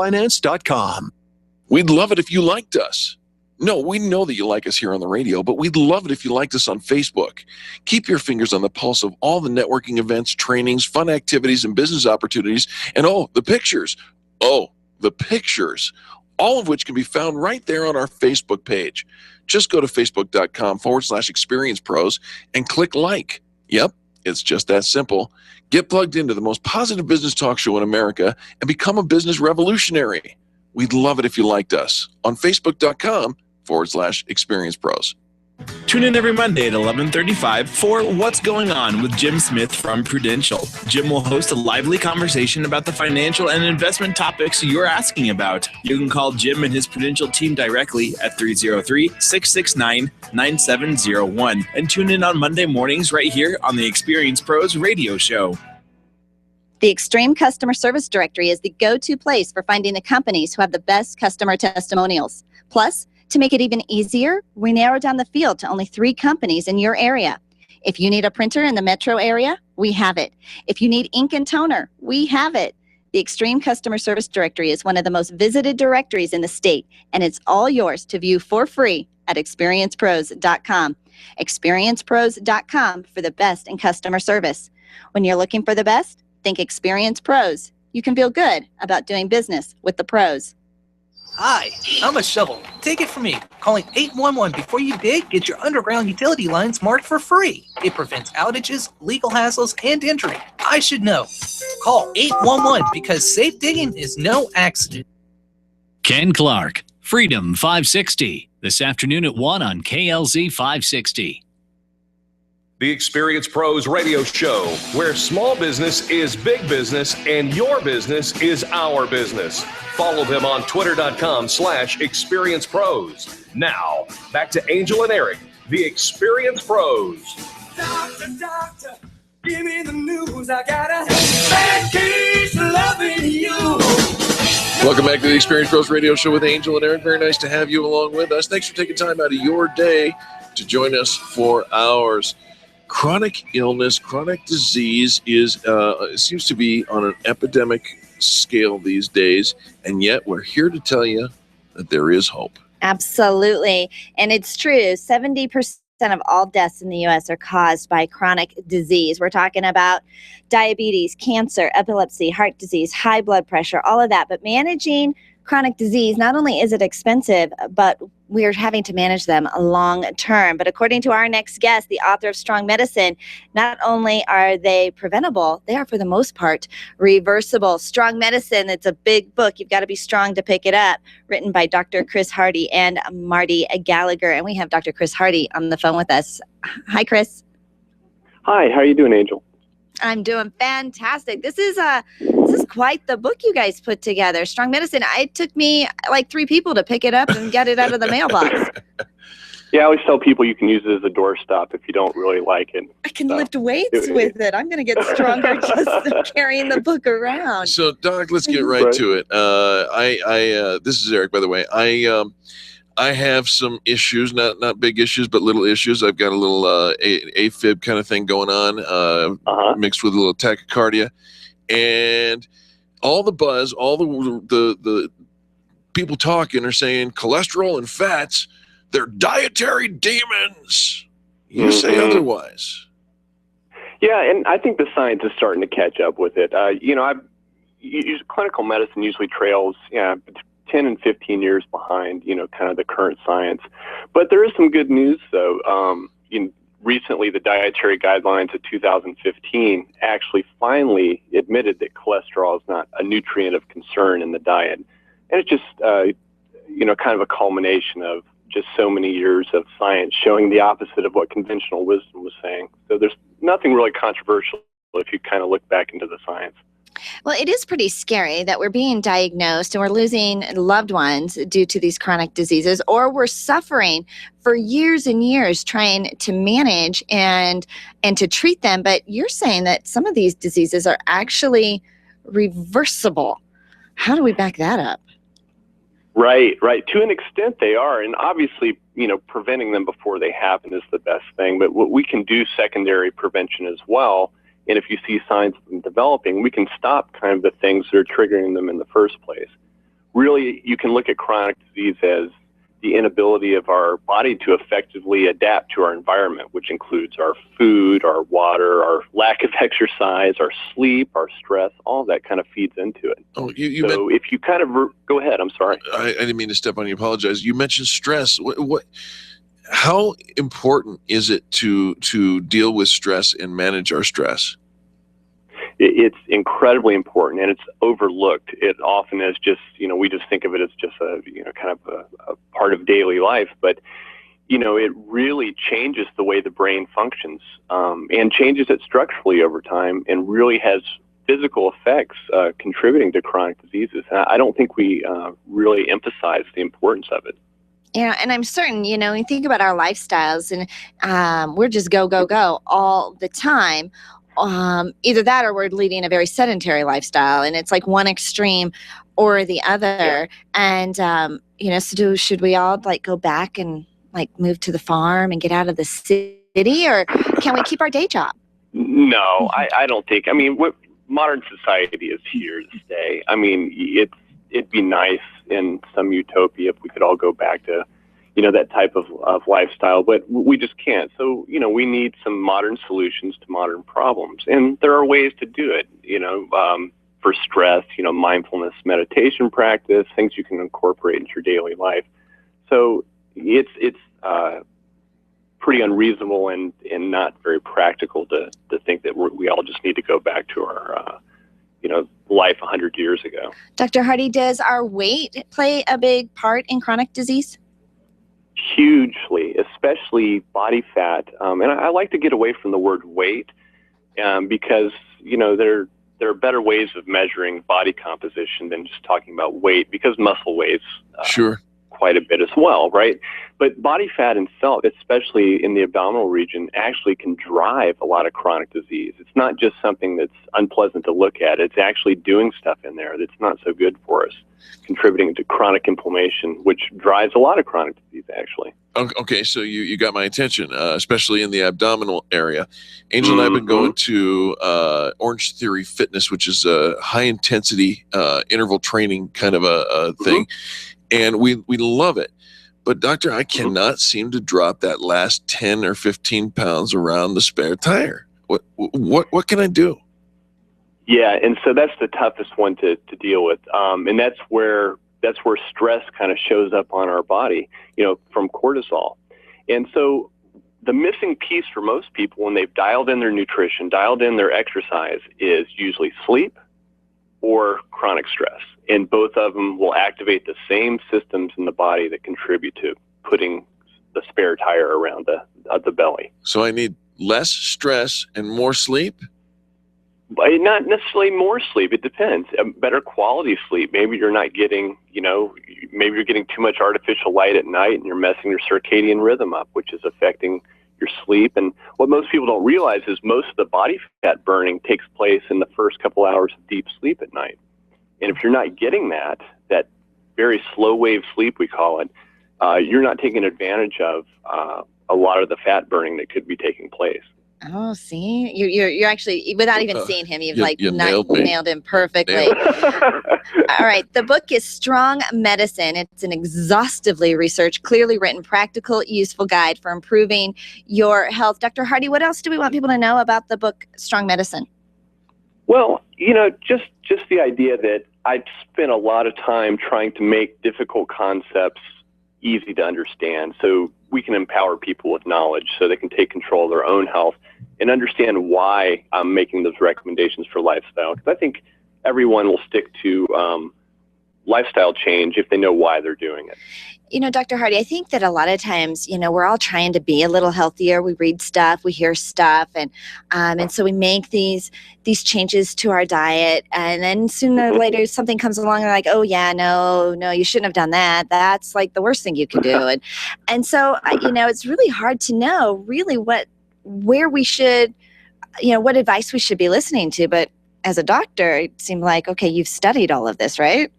We'd love it if you liked us. No, we know that you like us here on the radio, but we'd love it if you liked us on Facebook. Keep your fingers on the pulse of all the networking events, trainings, fun activities, and business opportunities. And the pictures. The pictures. All of which can be found right there on our Facebook page. Just go to facebook.com/Experience Pros and click like. Yep, it's just that simple. Get plugged into the most positive business talk show in America and become a business revolutionary. We'd love it if you liked us on facebook.com/Experience Pros. Tune in every Monday at 11:35 for What's Going On with Jim Smith from Prudential. Jim will host a lively conversation about the financial and investment topics you're asking about. You can call Jim and his Prudential team directly at 303-669-9701 and tune in on Monday mornings right here on the Experience Pros radio show. The Extreme Customer Service Directory is the go-to place for finding the companies who have the best customer testimonials. Plus, to make it even easier, we narrowed down the field to only 3 companies in your area. If you need a printer in the metro area, we have it. If you need ink and toner, we have it. The Extreme Customer Service Directory is one of the most visited directories in the state, and it's all yours to view for free at experiencepros.com. Experiencepros.com for the best in customer service. When you're looking for the best, think Experience Pros. You can feel good about doing business with the pros. Hi, I'm a shovel. Take it from me. Calling 811 before you dig gets your underground utility lines marked for free. It prevents outages, legal hassles, and injury. I should know. Call 811 because safe digging is no accident. Ken Clark, Freedom 560, this afternoon at 1 on KLZ 560. The Experience Pros radio show, where small business is big business and your business is our business. Follow them on twitter.com/experiencepros. Now, back to Angel and Eric, the Experience Pros. Doctor, give me the news. I got a bad case of loving you. Welcome back to the Experience Pros radio show with Angel and Eric. Very nice to have you along with us. Thanks for taking time out of your day to join us for ours. Chronic illness, chronic disease seems to be on an epidemic scale these days, and yet we're here to tell you that there is hope. Absolutely. And it's true. 70% of all deaths in the U.S. are caused by chronic disease. We're talking about diabetes, cancer, epilepsy, heart disease, high blood pressure, all of that. But managing chronic disease, not only is it expensive, but we're having to manage them long term. But according to our next guest, the author of Strong Medicine, not only are they preventable, they are for the most part reversible. Strong Medicine, it's a big book. You've got to be strong to pick it up. Written by Dr. Chris Hardy and Marty Gallagher. And we have Dr. Chris Hardy on the phone with us. Hi, Chris. Hi, how are you doing, Angel? I'm doing fantastic. This is quite the book you guys put together. Strong Medicine. It took me like 3 people to pick it up and get it out of the mailbox. Yeah, I always tell people you can use it as a doorstop if you don't really like it. I can lift weights with it. I'm going to get stronger just carrying the book around. So, Doc, let's get right to it. This is Eric, by the way. I have some issues, not big issues, but little issues. I've got a little AFib kind of thing going on, mixed with a little tachycardia, and all the buzz, all the people talking are saying cholesterol and fats, they're dietary demons. You say otherwise. Yeah, and I think the science is starting to catch up with it. Clinical medicine usually trails, 10 and 15 years behind, kind of the current science. But there is some good news, though. Recently, the dietary guidelines of 2015 actually finally admitted that cholesterol is not a nutrient of concern in the diet. And it's just, kind of a culmination of just so many years of science showing the opposite of what conventional wisdom was saying. So there's nothing really controversial if you kind of look back into the science. Well, it is pretty scary that we're being diagnosed and we're losing loved ones due to these chronic diseases, or we're suffering for years and years trying to manage and to treat them. But you're saying that some of these diseases are actually reversible. How do we back that up? Right. To an extent they are. And obviously, preventing them before they happen is the best thing. But what we can do secondary prevention as well. And if you see signs of them developing, we can stop kind of the things that are triggering them in the first place. Really, you can look at chronic disease as the inability of our body to effectively adapt to our environment, which includes our food, our water, our lack of exercise, our sleep, our stress, all that kind of feeds into it. Oh, so if you kind of go ahead, I'm sorry. I didn't mean to step on you. Apologize. You mentioned stress. How important is it to deal with stress and manage our stress? It's incredibly important, and it's overlooked. It often is just, we just think of it as just a part of daily life, but it really changes the way the brain functions, and changes it structurally over time, and really has physical effects contributing to chronic diseases. I don't think we really emphasize the importance of it. Yeah, and I'm certain, you think about our lifestyles and we're just go all the time. Either that or we're leading a very sedentary lifestyle, and it's like one extreme or the other. And, so should we all go back and move to the farm and get out of the city, or can we keep our day job? No, I don't think. What modern society is here to stay. It'd be nice in some utopia if we could all go back to, that type of lifestyle, but we just can't. So, we need some modern solutions to modern problems, and there are ways to do it. For for stress, mindfulness, meditation practice, things you can incorporate into your daily life. So it's pretty unreasonable and not very practical to think that we all just need to go back to our life 100 years ago. Dr. Hardy, does our weight play a big part in chronic disease? Hugely, especially body fat. And I like to get away from the word weight because, there are better ways of measuring body composition than just talking about weight, because muscle weighs sure quite a bit as well, right? But body fat itself, especially in the abdominal region, actually can drive a lot of chronic disease. It's not just something that's unpleasant to look at. It's actually doing stuff in there that's not so good for us, contributing to chronic inflammation, which drives a lot of chronic disease, actually. Okay, so you got my attention, especially in the abdominal area. Angel and I have been going to Orange Theory Fitness, which is a high-intensity interval training kind of a thing, and we love it. But, Doctor, I cannot seem to drop that last 10 or 15 pounds around the spare tire. What can I do? Yeah, and so that's the toughest one to deal with, and that's where stress kind of shows up on our body, from cortisol. And so the missing piece for most people when they've dialed in their nutrition, dialed in their exercise, is usually sleep or chronic stress. And both of them will activate the same systems in the body that contribute to putting the spare tire around the belly. So I need less stress and more sleep? Not necessarily more sleep. It depends. Better quality sleep. Maybe you're not getting, maybe you're getting too much artificial light at night and you're messing your circadian rhythm up, which is affecting your sleep. And what most people don't realize is most of the body fat burning takes place in the first couple hours of deep sleep at night. And if you're not getting that very slow wave sleep, we call it, you're not taking advantage of a lot of the fat burning that could be taking place. Oh, see, you're actually, without even seeing him, you've nailed him perfectly. All right. The book is Strong Medicine. It's an exhaustively researched, clearly written, practical, useful guide for improving your health. Dr. Hardy, what else do we want people to know about the book Strong Medicine? Well, just the idea that I spent a lot of time trying to make difficult concepts easy to understand so we can empower people with knowledge so they can take control of their own health and understand why I'm making those recommendations for lifestyle. Because I think everyone will stick to lifestyle change if they know why they're doing it. Dr. Hardy, I think that a lot of times, we're all trying to be a little healthier. We read stuff, we hear stuff, and so we make these changes to our diet, and then sooner or later something comes along and we're like, oh yeah, no, you shouldn't have done that. That's like the worst thing you can do. And so, it's really hard to know really where we should, what advice we should be listening to. But as a doctor, it seemed like, okay, you've studied all of this, right?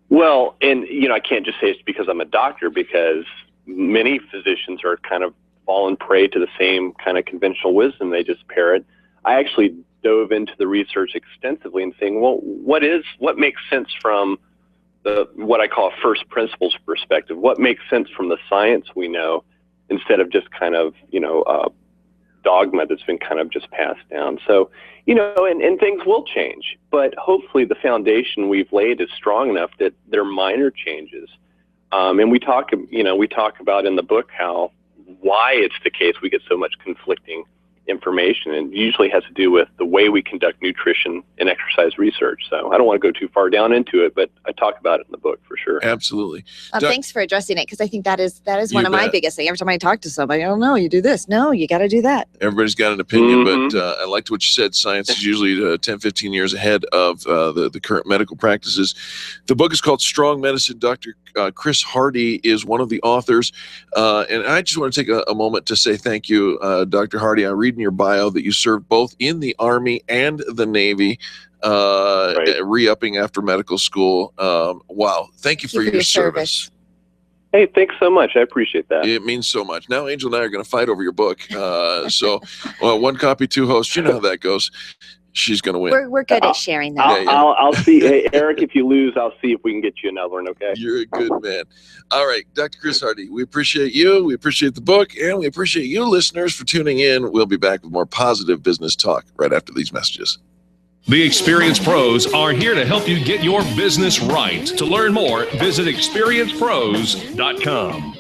Well, and, I can't just say it's because I'm a doctor, because many physicians are kind of fallen prey to the same kind of conventional wisdom they just parrot. I actually dove into the research extensively and saying, well, what makes sense from what I call a first principles perspective? What makes sense from the science we know instead of just kind of, dogma that's been kind of just passed down. So, and things will change, but hopefully the foundation we've laid is strong enough that they're minor changes. And we talk about in the book why it's the case we get so much conflicting information, and usually has to do with the way we conduct nutrition and exercise research. So I don't want to go too far down into it, but I talk about it in the book for sure. Absolutely. Thanks for addressing it, because I think that is one of my biggest things. Every time I talk to somebody, I don't know, you do this. No, you got to do that. Everybody's got an opinion, but I liked what you said. Science is usually 10, 15 years ahead of the current medical practices. The book is called Strong Medicine. Dr. Chris Hardy is one of the authors. And I just want to take a moment to say thank you, Dr. Hardy. I read in your bio that you served both in the Army and the Navy, re-upping after medical school. Wow. Thank you for your service. Hey, thanks so much. I appreciate that. It means so much. Now, Angel and I are going to fight over your book. One copy, two hosts. You know how that goes. She's going to win. We're good at sharing that. I'll see. Hey, Eric, if you lose, I'll see if we can get you another one, okay? You're a good man. All right, Dr. Chris Hardy, we appreciate you. We appreciate the book, and we appreciate you listeners for tuning in. We'll be back with more positive business talk right after these messages. The experienced pros are here to help you get your business right. To learn more, visit experiencepros.com.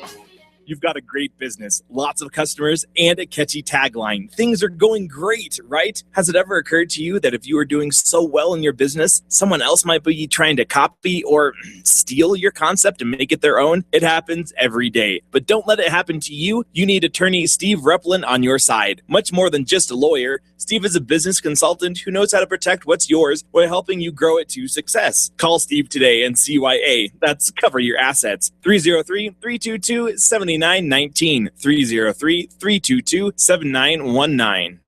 You've got a great business, lots of customers, and a catchy tagline. Things are going great, right? Has it ever occurred to you that if you are doing so well in your business, someone else might be trying to copy or steal your concept and make it their own? It happens every day. But don't let it happen to you. You need attorney Steve Replin on your side. Much more than just a lawyer, Steve is a business consultant who knows how to protect what's yours while helping you grow it to success. Call Steve today and CYA. That's Cover Your Assets. 303-322-7919. 303-322-7919.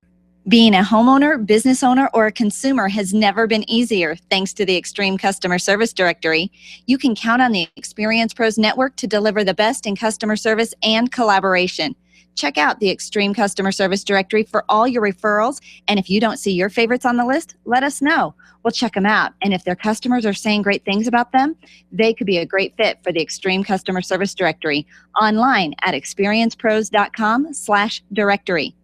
Being a homeowner, business owner, or a consumer has never been easier thanks to the Extreme Customer Service Directory. You can count on the Experience Pros Network to deliver the best in customer service and collaboration. Check out the Extreme Customer Service Directory for all your referrals. And if you don't see your favorites on the list, let us know. We'll check them out. And if their customers are saying great things about them, they could be a great fit for the Extreme Customer Service Directory online at experiencepros.com/directory.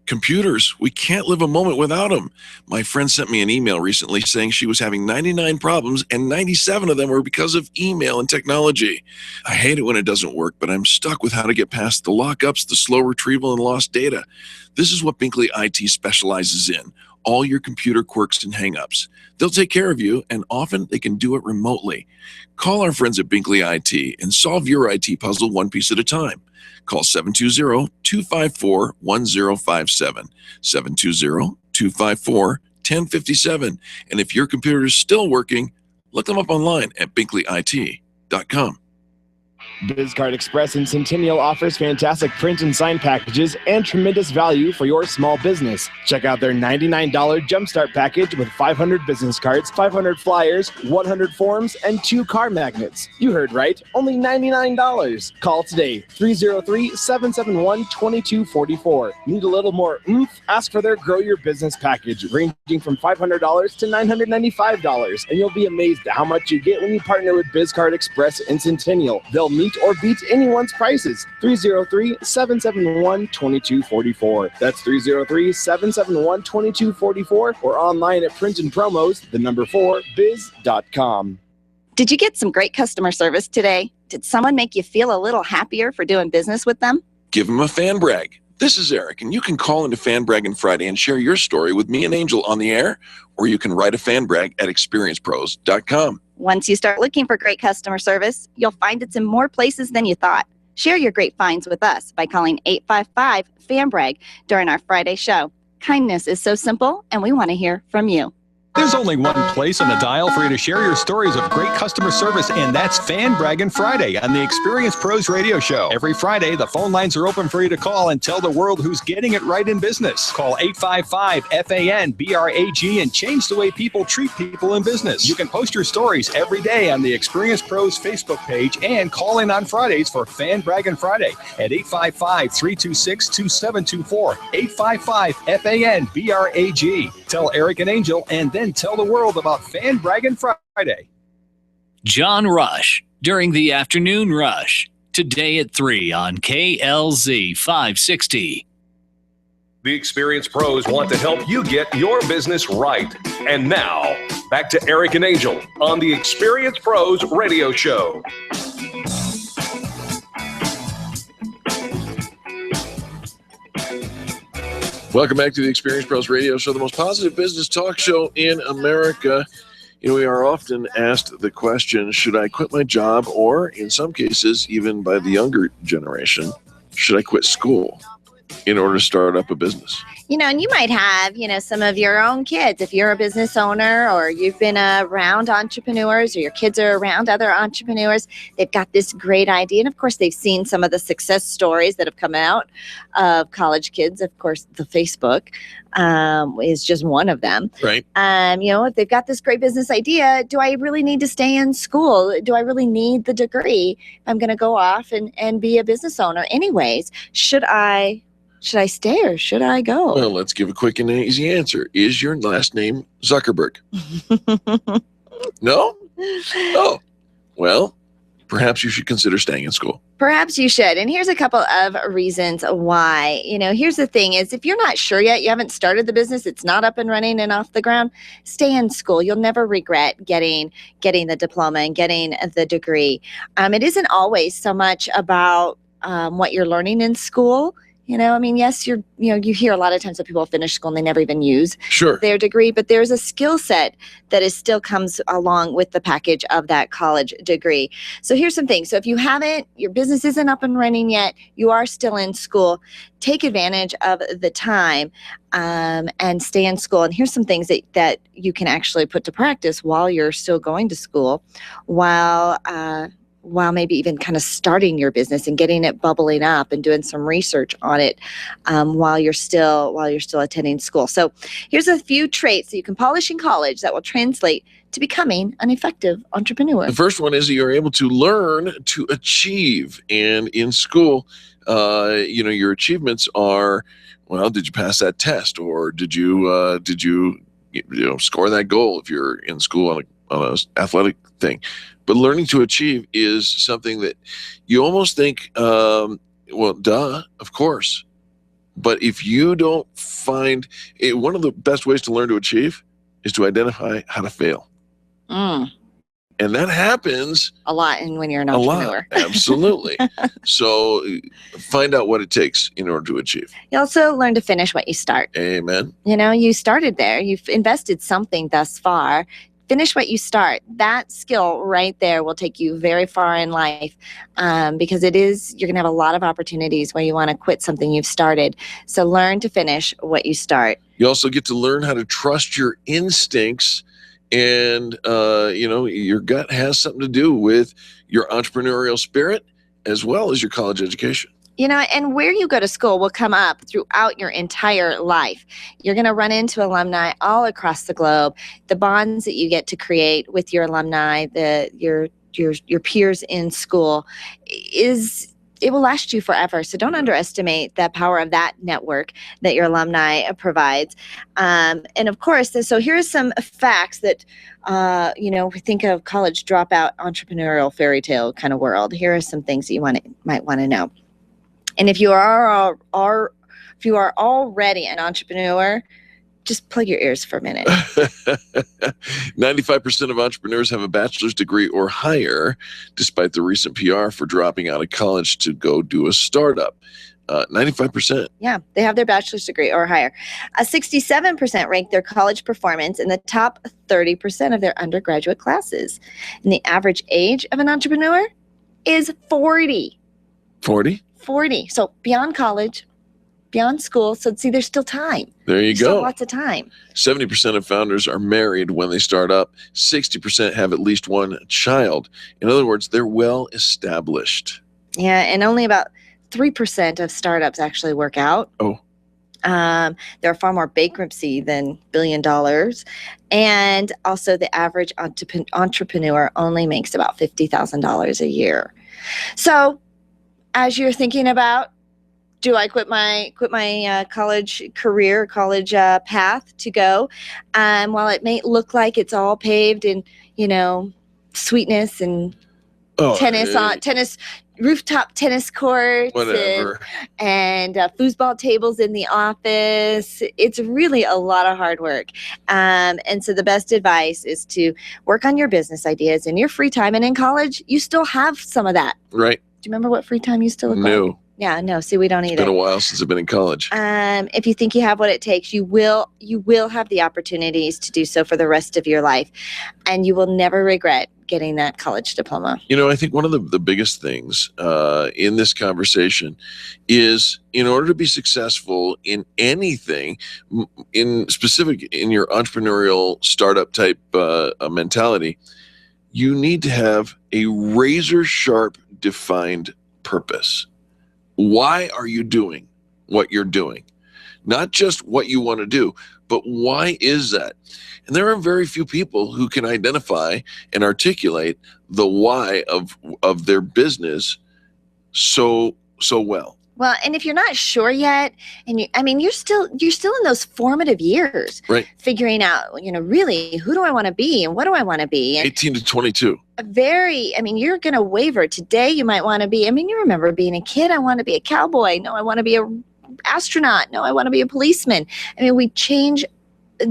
Computers. We can't live a moment without them. My friend sent me an email recently saying she was having 99 problems and 97 of them were because of email and technology. I hate it when it doesn't work, but I'm stuck with how to get past the lockups, the slow retrieval, and lost data. This is what Binkley IT specializes in. All your computer quirks and hangups. They'll take care of you, and often they can do it remotely. Call our friends at Binkley IT and solve your IT puzzle one piece at a time. Call 720-254-1057, 720-254-1057. And if your computer is still working, look them up online at binkleyit.com. BizCard Express in Centennial offers fantastic print and sign packages and tremendous value for your small business. Check out their $99 Jumpstart package with 500 business cards, 500 flyers, 100 forms, and 2 car magnets. You heard right, only $99. Call today, 303-771-2244. Need a little more oomph? Ask for their Grow Your Business package, ranging from $500 to $995, and you'll be amazed at how much you get when you partner with BizCard Express in Centennial. They'll meet or beat anyone's prices. 303-771-2244. That's 303-771-2244 or online at printandpromos4biz.com. Did you get some great customer service today? Did someone make you feel a little happier for doing business with them? Give them a fan brag. This is Eric, and you can call into Fan Braggin Friday and share your story with me and Angel on the air, or you can write a fan brag at experiencepros.com. Once you start looking for great customer service, you'll find it's in more places than you thought. Share your great finds with us by calling 855-FAN-BRAG during our Friday show. Kindness is so simple, and we want to hear from you. There's only one place on the dial for you to share your stories of great customer service, and that's Fan Braggin Friday on the Experience Pros Radio Show. Every Friday, the phone lines are open for you to call and tell the world who's getting it right in business. Call 855-FAN-BRAG and change the way people treat people in business. You can post your stories every day on the Experience Pros Facebook page and call in on Fridays for Fan Braggin Friday at 855-326-2724, 855-FAN-BRAG. Tell Eric and Angel, and then tell the world about Fan Braggin Friday. John Rush during the afternoon rush. Today at 3 on KLZ 560. The experienced pros want to help you get your business right. And now, back to Eric and Angel on the Experienced Pros Radio Show. Welcome back to the Experience Pros Radio Show, the most positive business talk show in America. You know, we are often asked the question, should I quit my job? Or in some cases, even by the younger generation, should I quit school in order to start up a business? You know, and you might have, some of your own kids. If you're a business owner or you've been around entrepreneurs or your kids are around other entrepreneurs, they've got this great idea. And of course, they've seen some of the success stories that have come out of college kids. Of course, the Facebook is just one of them. Right. If they've got this great business idea, do I really need to stay in school? Do I really need the degree? I'm going to go off and be a business owner anyways. Should I stay or should I go? Well, let's give a quick and easy answer. Is your last name Zuckerberg? No? Oh, well, perhaps you should consider staying in school. Perhaps you should. And here's a couple of reasons why. Here's the thing is if you're not sure yet, you haven't started the business, it's not up and running and off the ground, stay in school. You'll never regret getting the diploma and getting the degree. It isn't always so much about what you're learning in school. Yes, you hear a lot of times that people finish school and they never even use their degree, but there's a skill set that still comes along with the package of that college degree. So here's some things. So if your business isn't up and running yet, you are still in school, take advantage of the time and stay in school. And here's some things that you can actually put to practice while you're still going to school, while maybe even kind of starting your business and getting it bubbling up and doing some research on it while you're still attending school. So here's a few traits that you can polish in college that will translate to becoming an effective entrepreneur. The first one is you're able to learn to achieve. And in school, your achievements are, well, did you pass that test, or did you score that goal if you're in school on an athletic thing? But learning to achieve is something that you almost think, of course. But if you don't find it, one of the best ways to learn to achieve is to identify how to fail. And that happens a lot when you're an entrepreneur. Absolutely. So find out what it takes in order to achieve. You also learn to finish what you start. Amen. You started there. You've invested something thus far. Finish what you start. That skill right there will take you very far in life because you're going to have a lot of opportunities where you want to quit something you've started. So learn to finish what you start. You also get to learn how to trust your instincts, and your gut has something to do with your entrepreneurial spirit as well as your college education. And where you go to school will come up throughout your entire life. You're going to run into alumni all across the globe. The bonds that you get to create with your alumni, your peers in school, it will last you forever. So don't underestimate the power of that network that your alumni provides. And of course, so here's some facts that, we think of college dropout entrepreneurial fairy tale kind of world. Here are some things that you might want to know. And if you are already an entrepreneur, just plug your ears for a minute. 95% of entrepreneurs have a bachelor's degree or higher, despite the recent PR for dropping out of college to go do a startup. 95%. Yeah, they have their bachelor's degree or higher. 67% rank their college performance in the top 30% of their undergraduate classes. And the average age of an entrepreneur is 40. 40? 40. So beyond college, beyond school. So see, there's still time. There you go. Still lots of time. 70% of founders are married when they start up. 60% have at least one child. In other words, they're well established. Yeah, and only about 3% of startups actually work out. Oh. There are far more bankruptcy than $1 billion. And also the average entrepreneur only makes about $50,000 a year. So as you're thinking about, do I quit my college career, college path to go? While it may look like it's all paved in, sweetness and tennis, rooftop tennis courts, and foosball tables in the office, it's really a lot of hard work. And so the best advice is to work on your business ideas in your free time. And in college, you still have some of that. Right. Do you remember what free time used to look like? No. Yeah, no. See, we don't either. It's been a while since I've been in college. If you think you have what it takes, you will have the opportunities to do so for the rest of your life, and you will never regret getting that college diploma. I think one of the biggest things in this conversation is, in order to be successful in anything, in specific in your entrepreneurial startup type mentality, you need to have a razor sharp defined purpose. Why are you doing what you're doing? Not just what you want to do, but why is that? And there are very few people who can identify and articulate the why of their business so well. Well, and if you're not sure yet, and you're still in those formative years, right? Figuring out, really, who do I want to be and what do I want to be? And 18 to 22. you're going to waver. Today you might want to be, you remember being a kid, I want to be a cowboy. No, I want to be a astronaut. No, I want to be a policeman. We change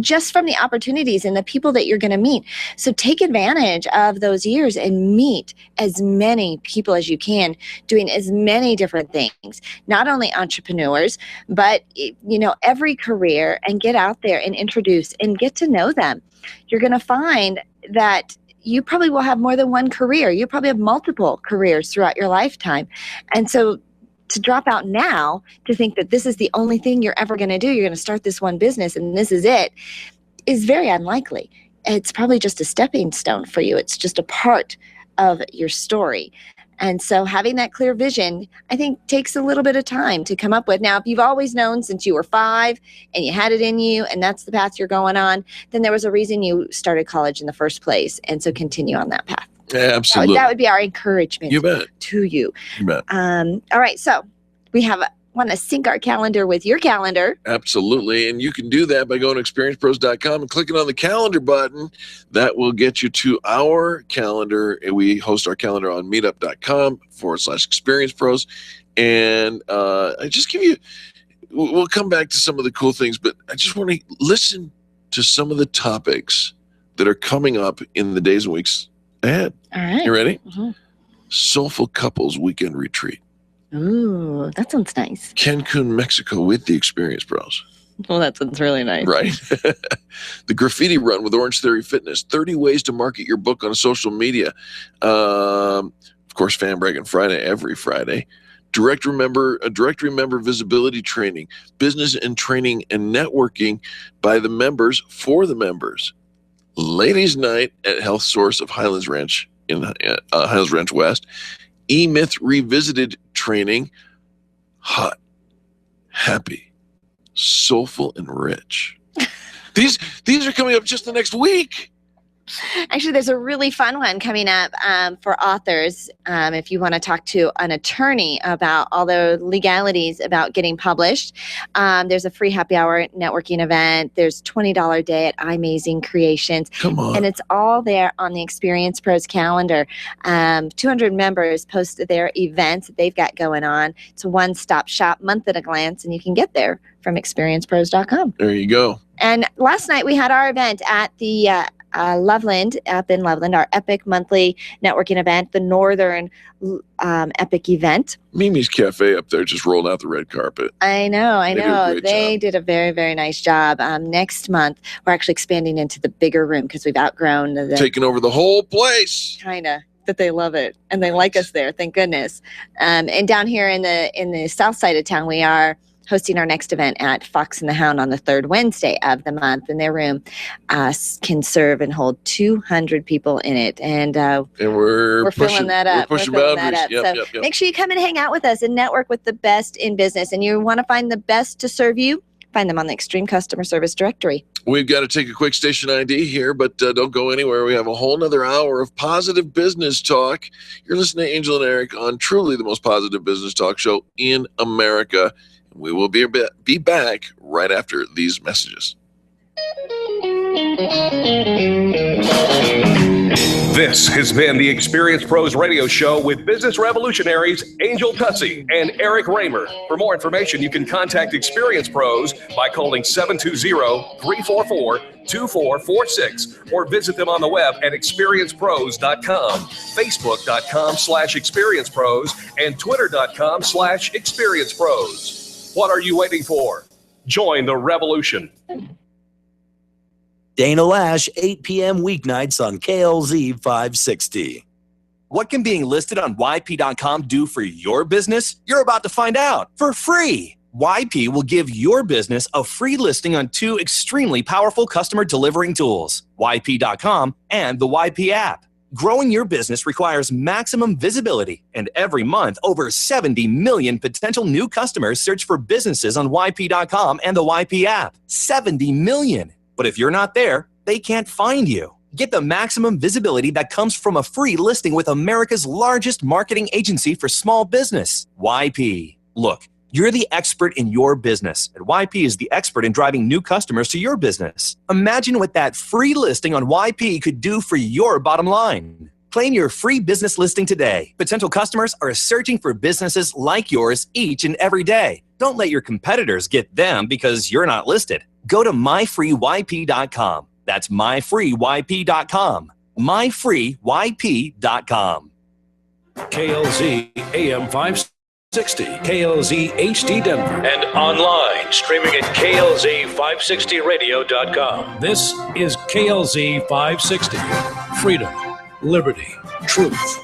just from the opportunities and the people that you're going to meet. So take advantage of those years and meet as many people as you can, doing as many different things, not only entrepreneurs, but every career, and get out there and introduce and get to know them. You're going to find that you probably will have more than one career. You probably have multiple careers throughout your lifetime. And so to drop out now, to think that this is the only thing you're ever going to do, you're going to start this one business and this is it, is very unlikely. It's probably just a stepping stone for you. It's just a part of your story. And so having that clear vision, I think, takes a little bit of time to come up with. Now, if you've always known since you were 5 and you had it in you and that's the path you're going on, then there was a reason you started college in the first place. And so continue on that path. Yeah, absolutely. That would be our encouragement to you. You bet. All right. So we want to sync our calendar with your calendar. Absolutely. And you can do that by going to experiencepros.com and clicking on the calendar button. That will get you to our calendar. And we host our calendar on meetup.com/experiencepros. And I just give you, we'll come back to some of the cool things, but I just want to listen to some of the topics that are coming up in the days and weeks ahead. All right. You ready? Mm-hmm. Soulful Couples Weekend Retreat. Ooh, that sounds nice. Cancun, Mexico with the Experience Pros. Well, that sounds really nice. Right. The Graffiti Run with Orange Theory Fitness. 30 ways to market your book on social media. Of course, Fan Braggin Friday, every Friday. Directory member visibility training. Business and training and networking by the members for the members. Ladies' Night at Health Source of Highlands Ranch in Highlands Ranch West. E-Myth Revisited training. Hot, happy, soulful, and rich. These are coming up just the next week. Actually, there's a really fun one coming up for authors. If you want to talk to an attorney about all the legalities about getting published, there's a free happy hour networking event. There's $20 day at iMazing Creations. Come on. And it's all there on the Experience Pros calendar. 200 members post their events that they've got going on. It's a one-stop shop, month at a glance, and you can get there from experiencepros.com. There you go. And last night we had our event at the Loveland, up in Loveland, our Epic monthly networking event, the Northern Epic event. Mimi's Cafe up there just rolled out the red carpet. I know. They did a very, very nice job. Next month, we're actually expanding into the bigger room because we've outgrown taking over the whole place. Kind of. But they love it and they like us there. Thank goodness. And down here in the south side of town, we are hosting our next event at Fox and the Hound on the third Wednesday of the month. And their room can serve and hold 200 people in it. And we're filling that up. We're pushing boundaries. Yep. Make sure you come and hang out with us and network with the best in business. And you want to find the best to serve you? Find them on the Extreme Customer Service Directory. We've got to take a quick station ID here, but don't go anywhere. We have a whole nother hour of positive business talk. You're listening to Angel and Eric on truly the most positive business talk show in America. We will be back right after these messages. This has been the Experience Pros Radio Show with business revolutionaries Angel Tussey and Eric Raymer. For more information, you can contact Experience Pros by calling 720-344-2446 or visit them on the web at experiencepros.com, facebook.com/experiencepros, and twitter.com/experiencepros. What are you waiting for? Join the revolution. Dana Lash, 8 p.m. weeknights on KLZ 560. What can being listed on YP.com do for your business? You're about to find out for free. YP will give your business a free listing on 2 extremely powerful customer delivering tools, YP.com and the YP app. Growing your business requires maximum visibility, and every month, over 70 million potential new customers search for businesses on YP.com and the YP app. 70 million. But if you're not there, they can't find you. Get the maximum visibility that comes from a free listing with America's largest marketing agency for small business, YP. Look, you're the expert in your business, and YP is the expert in driving new customers to your business. Imagine what that free listing on YP could do for your bottom line. Claim your free business listing today. Potential customers are searching for businesses like yours each and every day. Don't let your competitors get them because you're not listed. Go to myfreeyp.com. That's myfreeyp.com. myfreeyp.com. KLZ AM 560, KLZ HD Denver, and online streaming at KLZ560radio.com. This is KLZ 560. Freedom, liberty, truth.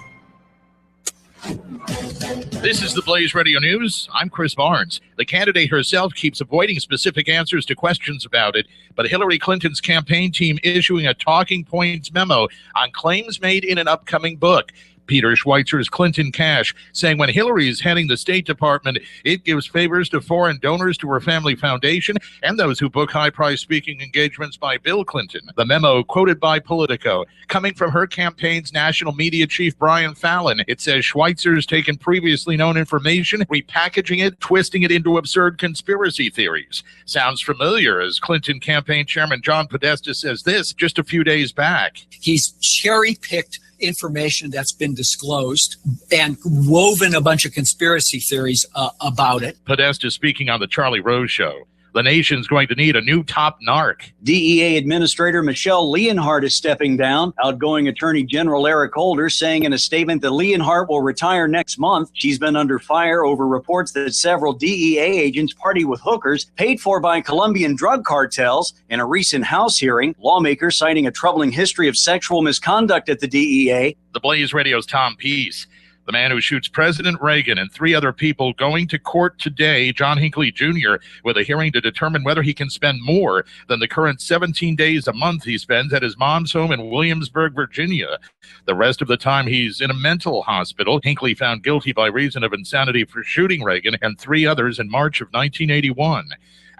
This is the Blaze Radio News. I'm Chris Barnes. The candidate herself keeps avoiding specific answers to questions about it, but Hillary Clinton's campaign team issuing a talking points memo on claims made in an upcoming book. Peter Schweitzer's Clinton Cash, saying when Hillary is heading the State Department, it gives favors to foreign donors to her family foundation and those who book high-price speaking engagements by Bill Clinton. The memo, quoted by Politico, coming from her campaign's national media chief, Brian Fallon. It says Schweitzer's taken previously known information, repackaging it, twisting it into absurd conspiracy theories. Sounds familiar, as Clinton campaign chairman John Podesta says this just a few days back. He's cherry-picked information that's been disclosed and woven a bunch of conspiracy theories about it. Podesta speaking on the Charlie Rose Show. The nation's going to need a new top narc. DEA Administrator Michelle Leonhardt is stepping down. Outgoing Attorney General Eric Holder saying in a statement that Leonhardt will retire next month. She's been under fire over reports that several DEA agents party with hookers paid for by Colombian drug cartels. In a recent House hearing, lawmakers citing a troubling history of sexual misconduct at the DEA. The Blaze Radio's Tom Peace. The man who shoots President Reagan and 3 other people going to court today, John Hinckley Jr., with a hearing to determine whether he can spend more than the current 17 days a month he spends at his mom's home in Williamsburg, Virginia. The rest of the time he's in a mental hospital. Hinckley found guilty by reason of insanity for shooting Reagan and 3 others in March of 1981.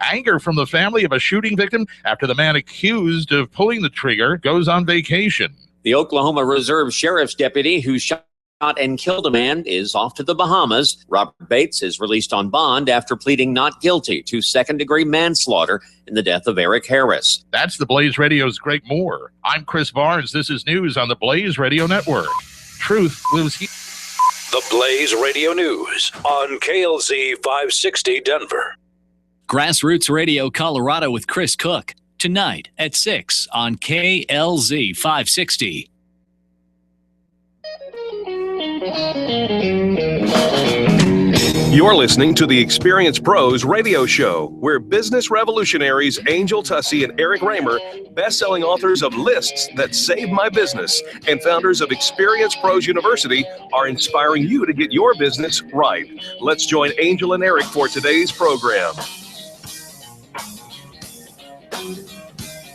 Anger from the family of a shooting victim after the man accused of pulling the trigger goes on vacation. The Oklahoma Reserve Sheriff's deputy who shot and killed a man is off to the Bahamas. Robert Bates is released on bond after pleading not guilty to second-degree manslaughter in the death of Eric Harris. That's the Blaze Radio's Greg Moore. I'm Chris Barnes. This is news on the Blaze Radio Network. Truth lives here. The Blaze Radio News on KLZ 560 Denver. Grassroots Radio Colorado with Chris Cook. Tonight at 6 on KLZ 560. You're listening to the Experience Pros radio show, where business revolutionaries Angel Tussey and Eric Raymer, best-selling authors of Lists That Saved My Business and founders of Experience Pros University, are inspiring you to get your business right. Let's join Angel and Eric for today's program.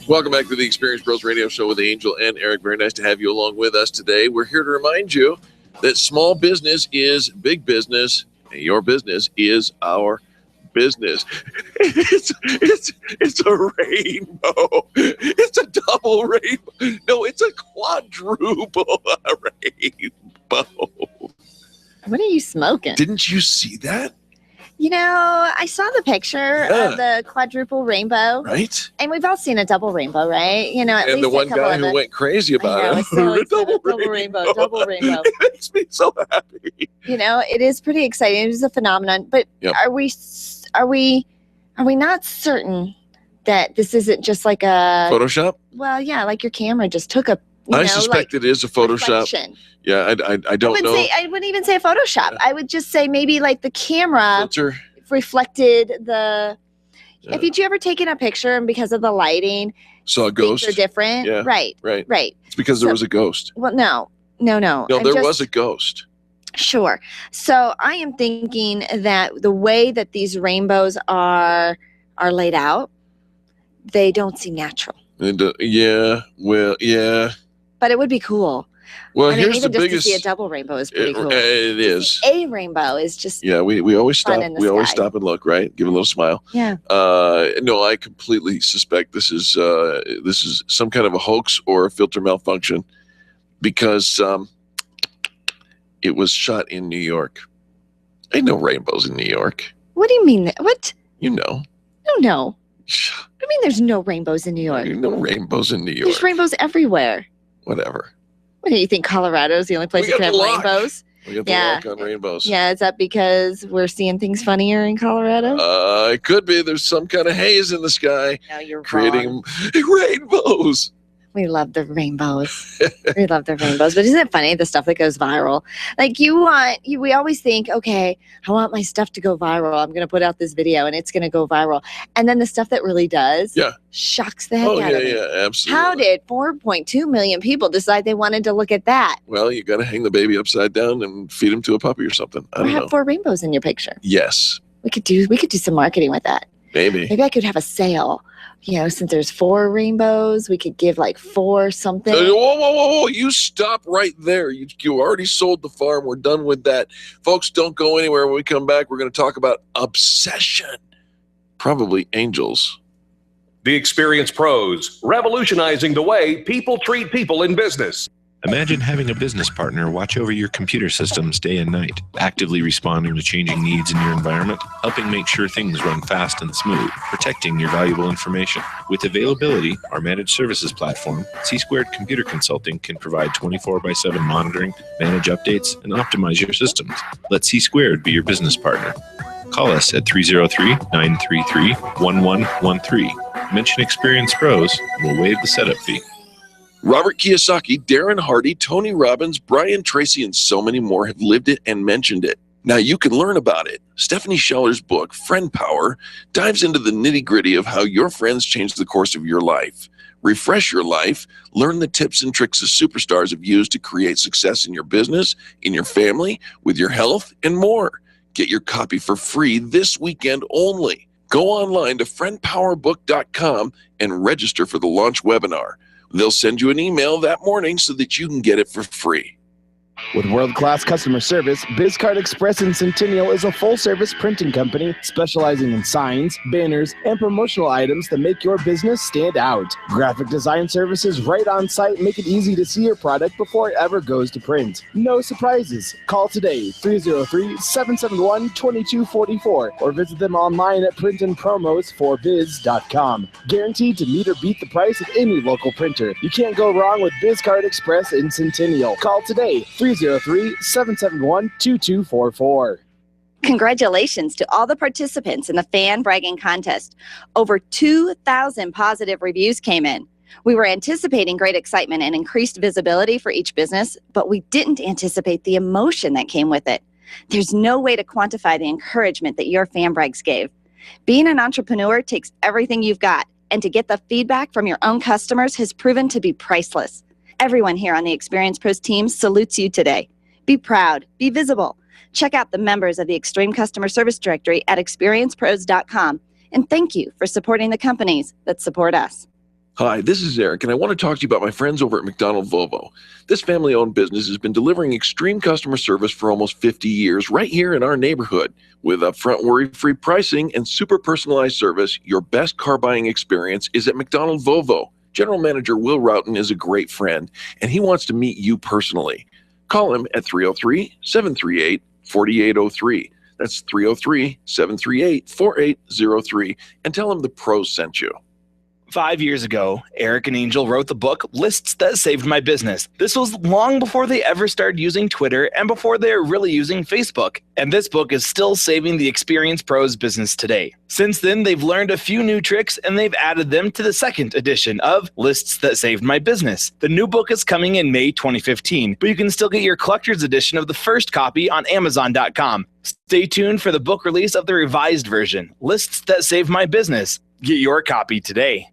Welcome back to the Experience Pros radio show with Angel and Eric. Very nice to have you along with us today. We're here to remind you that small business is big business, and your business is our business. It's a rainbow. It's a double rainbow. No, it's a quadruple rainbow. What are you smoking? Didn't you see that? You know, I saw the picture of the quadruple rainbow. Right? And we've all seen a double rainbow, right? You know, at and least the one a couple guy of who us. went crazy about it. Double rainbow. Double rainbow. It makes me so happy. You know, it is pretty exciting. It is a phenomenon. But Yep. are we not certain that this isn't just like a Photoshop? Well, yeah, like your camera just took a. I suspect it is a Photoshop. reflection. Yeah, I don't know. I wouldn't even say a Photoshop. I would just say maybe like the camera Filter. reflected the. Have you ever taken a picture and because of the lighting, Saw a ghost. things are different? Yeah. Right. Right. It's because there was a ghost. Well, no. No, there was a ghost. Sure. So I am thinking that the way that these rainbows are laid out, they don't seem natural. And yeah. But it would be cool. Well, I mean, here's even the just biggest. to see a double rainbow is pretty cool. It is. A rainbow is just Yeah, we always fun stop. in the We always sky. stop and look, right? Give a little smile. Yeah. No, I completely suspect this is some kind of a hoax or a filter malfunction, because it was shot in New York. Ain't no rainbows in New York. What do you mean? What? You know, No. I mean, there's no rainbows in New York. no rainbows in New York. There's rainbows everywhere. Whatever. You think Colorado's the only place We that got can have the lock. rainbows? We got the Yeah. lock on rainbows. Yeah, is that because we're seeing things funnier in Colorado? It could be. There's some kind of haze in the sky. No, you're creating rainbows. We love the rainbows. We love the rainbows. But isn't it funny, the stuff that goes viral? Like we always think, okay, I want my stuff to go viral. I'm going to put out this video and it's going to go viral. And then the stuff that really does shocks the heck out of me. Yeah, absolutely. How did 4.2 million people decide they wanted to look at that? Well, you got to hang the baby upside down and feed him to a puppy or something. I Or don't have know. 4 rainbows in your picture. Yes, We could do some marketing with that. maybe. Maybe I could have a sale. Since there's 4 rainbows, we could give like 4 something. Whoa. You stop right there. You already sold the farm. We're done with that. Folks, don't go anywhere. When we come back, we're going to talk about obsession. Probably angels. The Experience Pros, revolutionizing the way people treat people in business. Imagine having a business partner watch over your computer systems day and night, actively responding to changing needs in your environment, helping make sure things run fast and smooth, protecting your valuable information. With availability, our managed services platform, C-Squared Computer Consulting can provide 24/7 monitoring, manage updates, and optimize your systems. Let C-Squared be your business partner. Call us at 303-933-1113. Mention Experience Pros, and we'll waive the setup fee. Robert Kiyosaki, Darren Hardy, Tony Robbins, Brian Tracy, and so many more have lived it and mentioned it. Now you can learn about it. Stephanie Scheller's book, Friend Power, dives into the nitty-gritty of how your friends change the course of your life. Refresh your life, learn the tips and tricks of superstars have used to create success in your business, in your family, with your health, and more. Get your copy for free this weekend only. Go online to friendpowerbook.com and register for the launch webinar. They'll send you an email that morning so that you can get it for free. With world-class customer service, BizCard Express in Centennial is a full-service printing company specializing in signs, banners, and promotional items that make your business stand out. Graphic design services right on site make it easy to see your product before it ever goes to print. No surprises. Call today, 303-771-2244, or visit them online at printandpromos4biz.com. Guaranteed to meet or beat the price of any local printer. You can't go wrong with BizCard Express in Centennial. Call today, 303-771-2244. Congratulations to all the participants in the fan bragging contest. Over 2,000 positive reviews came in. We were anticipating great excitement and increased visibility for each business, but we didn't anticipate the emotion that came with it. There's no way to quantify the encouragement that your fan brags gave. Being an entrepreneur takes everything you've got, and to get the feedback from your own customers has proven to be priceless. Everyone here on the Experience Pros team salutes you today. Be proud, be visible. Check out the members of the Extreme Customer Service Directory at experiencepros.com, and thank you for supporting the companies that support us. Hi, this is Eric, and I want to talk to you about my friends over at McDonald Volvo. This family-owned business has been delivering extreme customer service for almost 50 years right here in our neighborhood. With upfront worry-free pricing and super personalized service, your best car buying experience is at McDonald Volvo. General Manager Will Roughton is a great friend, and he wants to meet you personally. Call him at 303-738-4803. That's 303-738-4803, and tell him the pros sent you. 5 years ago, Eric and Angel wrote the book Lists That Saved My Business. This was long before they ever started using Twitter and before they were really using Facebook. And this book is still saving the Experience Pros business today. Since then, they've learned a few new tricks and they've added them to the second edition of Lists That Saved My Business. The new book is coming in May 2015, but you can still get your collector's edition of the first copy on Amazon.com. Stay tuned for the book release of the revised version, Lists That Saved My Business. Get your copy today.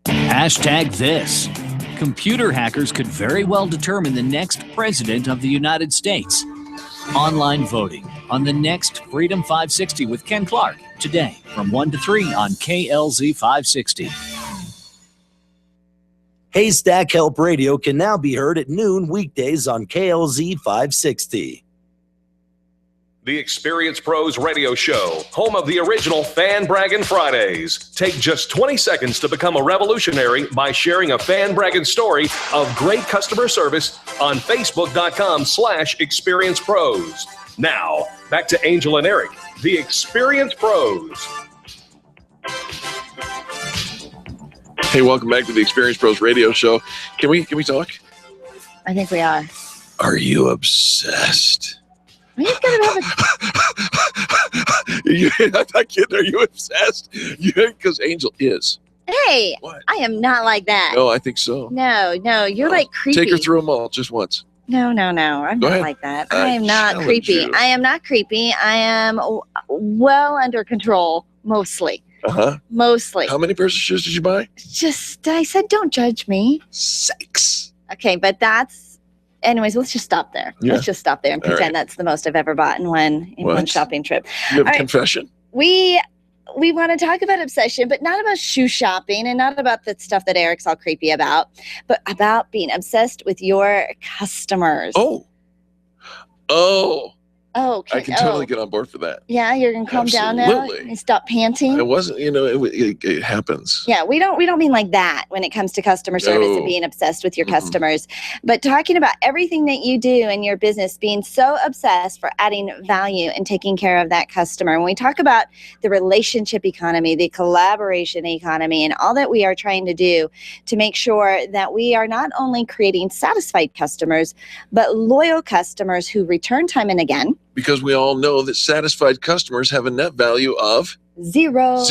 Hashtag this. Computer hackers could very well determine the next president of the United States. Online voting on the next Freedom 560 with Ken Clark today from 1 to 3 on KLZ 560. Haystack Help Radio can now be heard at noon weekdays on KLZ 560. The Experience Pros Radio Show, home of the original Fan Braggin' Fridays. Take just 20 seconds to become a revolutionary by sharing a Fan Braggin' story of great customer service on Facebook.com/Experience Pros. Now, back to Angel and Eric, the Experience Pros. Hey, welcome back to the Experience Pros Radio Show. Can we talk? I think we are. Are you obsessed? We just gotta have I'm not kidding. Are you obsessed? Because Angel is. Hey, I am not like that. No, I think so. No, you're like creepy. Take her through them all just once. No. I'm Go not ahead. like that. I I am not challenge creepy. you. I am not creepy. I am well under control, mostly. Mostly. How many pairs of shoes did you buy? I said, don't judge me. 6. Okay, but anyways, let's just stop there. Yeah. Let's just stop there and All pretend right. that's the most I've ever bought in one What? shopping trip. You have All a right. confession? We want to talk about obsession, but not about shoe shopping and not about the stuff that Eric's all creepy about, but about being obsessed with your customers. Oh, okay. I can totally get on board for that. Yeah, you're gonna calm down now Absolutely. and stop panting. I wasn't, it happens. Yeah, we don't mean like that when it comes to customer service and No. being obsessed with your customers, but talking about everything that you do in your business, being so obsessed for adding value and taking care of that customer. When we talk about the relationship economy, the collaboration economy, and all that we are trying to do to make sure that we are not only creating satisfied customers, but loyal customers who return time and again. Because we all know that satisfied customers have a net value of Zero.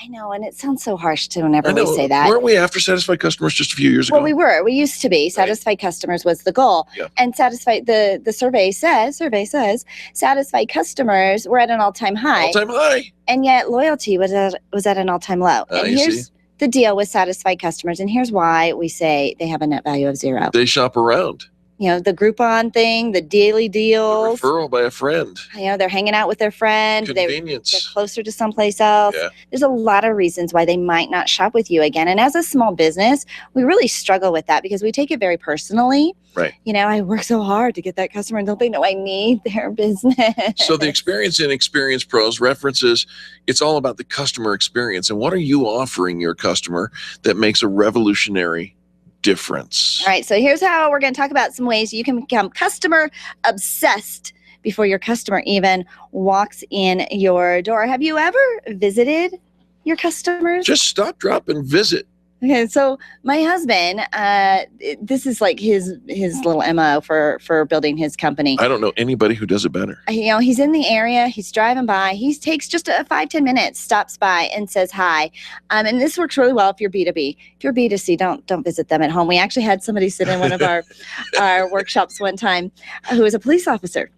I know, and it sounds so harsh to whenever we say that. Weren't we after satisfied customers just a few years ago? Well, we were. We used to be. Satisfied customers was the goal. Yeah. And the survey says satisfied customers were at an all-time high. All-time high. And yet loyalty was at an all-time low. And you here's see. the deal with satisfied customers, and here's why we say they have a net value of zero. They shop around. The Groupon thing, the daily deals. Referral by a friend. They're hanging out with their friend. Convenience. They're closer to someplace else. Yeah. There's a lot of reasons why they might not shop with you again. And as a small business, we really struggle with that because we take it very personally. Right. I work so hard to get that customer, and don't they know I need their business? So the experience in Experience Pros references, it's all about the customer experience. And what are you offering your customer that makes a revolutionary difference? All right, so here's how we're going to talk about some ways you can become customer obsessed before your customer even walks in your door. Have you ever visited your customers? Just stop, drop, and visit. Okay, so my husband, this is like his little MO for building his company. I don't know anybody who does it better. He's in the area, he's driving by, he takes just 5-10 minutes, stops by and says hi. And this works really well if you're B2B. If you're B2C, don't visit them at home. We actually had somebody sit in one of our workshops one time who was a police officer.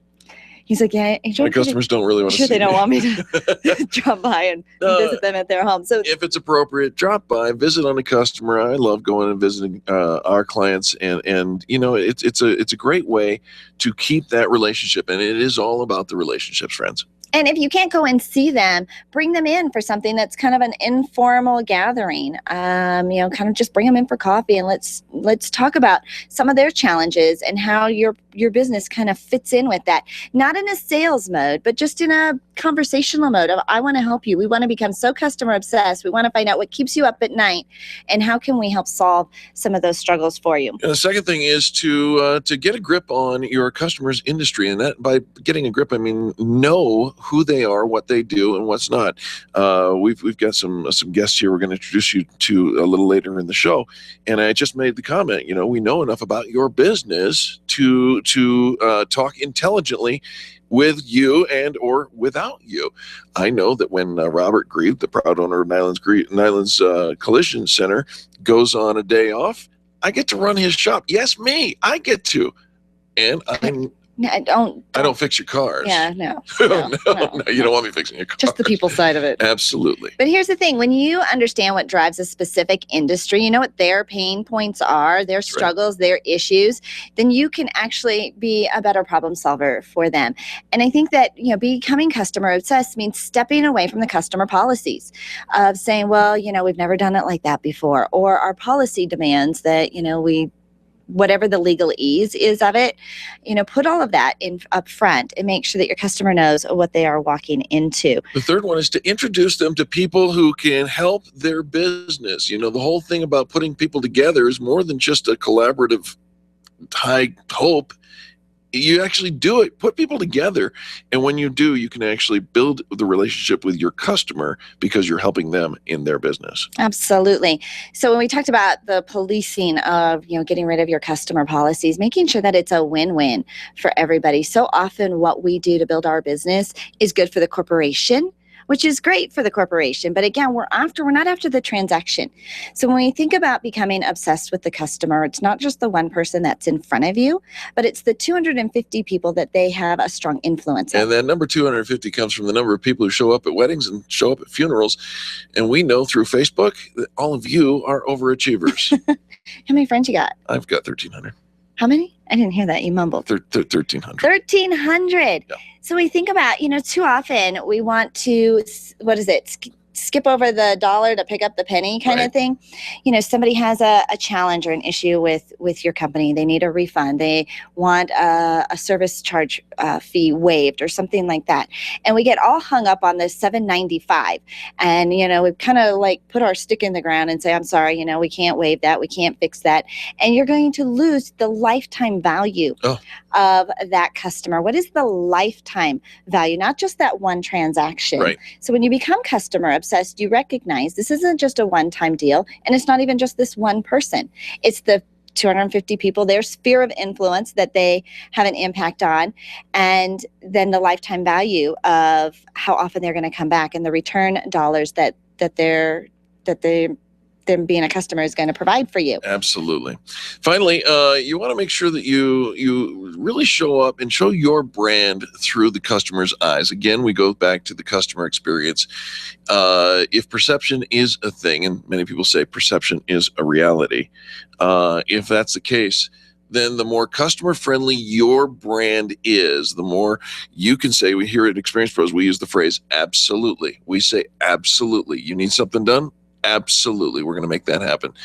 He's like, yeah, My customers don't really want to see they don't me. want me to drop by and visit them at their home. So if it's appropriate, drop by, visit on a customer. I love going and visiting our clients, and it's a great way to keep that relationship, and it is all about the relationships, friends. And if you can't go and see them, bring them in for something that's kind of an informal gathering. Kind of just bring them in for coffee and let's talk about some of their challenges and how your business kind of fits in with that. Not in a sales mode, but just in a conversational mode of, I want to help you. We want to become so customer obsessed. We want to find out what keeps you up at night and how can we help solve some of those struggles for you. And the second thing is to get a grip on your customer's industry, and that by getting a grip, I mean know who they are, what they do, and what's not. We've got some guests here we're going to introduce you to a little later in the show, and I just made the comment. We know enough about your business to talk intelligently with you and or without you. I know that when Robert Grieve, the proud owner of Nyland's Collision Center, goes on a day off, I get to run his shop. Yes, me. I get to. And I don't fix your cars. Yeah, no. No, you don't want me fixing your car. Just the people side of it. Absolutely. But here's the thing. When you understand what drives a specific industry, you know what their pain points are, their struggles, their issues, then you can actually be a better problem solver for them. And I think that, becoming customer obsessed means stepping away from the customer policies of saying, well, we've never done it like that before, or our policy demands that, whatever the legalese is of it, put all of that in up front and make sure that your customer knows what they are walking into. The third one is to introduce them to people who can help their business. The whole thing about putting people together is more than just a collaborative high hope. you actually do it, put people together. And when you do, you can actually build the relationship with your customer because you're helping them in their business. Absolutely. So when we talked about the policing of, getting rid of your customer policies, making sure that it's a win-win for everybody. So often what we do to build our business is good for the corporation, which is great for the corporation. But again, we're not after the transaction. So when we think about becoming obsessed with the customer, it's not just the one person that's in front of you, but it's the 250 people that they have a strong influence on. And that number 250 comes from the number of people who show up at weddings and show up at funerals. And we know through Facebook that all of you are overachievers. How many friends you got? I've got 1,300. How many? I didn't hear that. You mumbled. 1,300. 1,300. Yeah. So we think about, too often we want to, skip over the dollar to pick up the penny kind of thing. Somebody has a challenge or an issue with your company. They need a refund. They want a service charge fee waived or something like that. And we get all hung up on this $7.95. And, we kind of like put our stick in the ground and say, I'm sorry, we can't waive that. We can't fix that. And you're going to lose the lifetime value of that customer. What is the lifetime value? Not just that one transaction. Right. So when you become customer obsessed, you recognize this isn't just a one-time deal, and it's not even just this one person. It's the 250 people, their sphere of influence that they have an impact on, and then the lifetime value of how often they're going to come back and the return dollars that them being a customer is going to provide for you. Absolutely. Finally, you want to make sure that you really show up and show your brand through the customer's eyes. Again, we go back to the customer experience. If perception is a thing, and many people say perception is a reality, if that's the case, then the more customer friendly your brand is, the more you can say. We here at Experience Pros, we use the phrase absolutely. We say absolutely. You need something done? Absolutely. We're going to make that happen.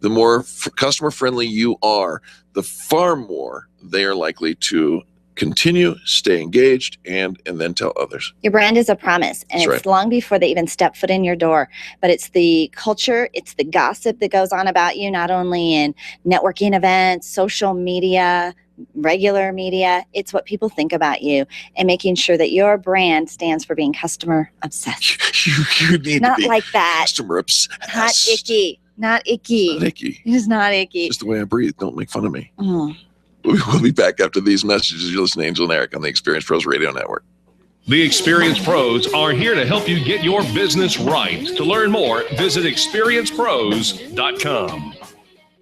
The more customer friendly you are, the far more they are likely to continue, stay engaged, and then tell others. Your brand is a promise, and That's it's long before they even step foot in your door. But it's the culture, it's the gossip that goes on about you, not only in networking events, social media, regular media. It's what people think about you, and making sure that your brand stands for being customer obsessed. You need not to be like that. Customer obsessed. Not icky. Not icky. Not icky. It is not icky. Just the way I breathe. Don't make fun of me. Mm. We'll be back after these messages. You're listening to Angel and Eric on the Experience Pros Radio Network. The Experience Pros are here to help you get your business right. To learn more, visit experiencepros.com.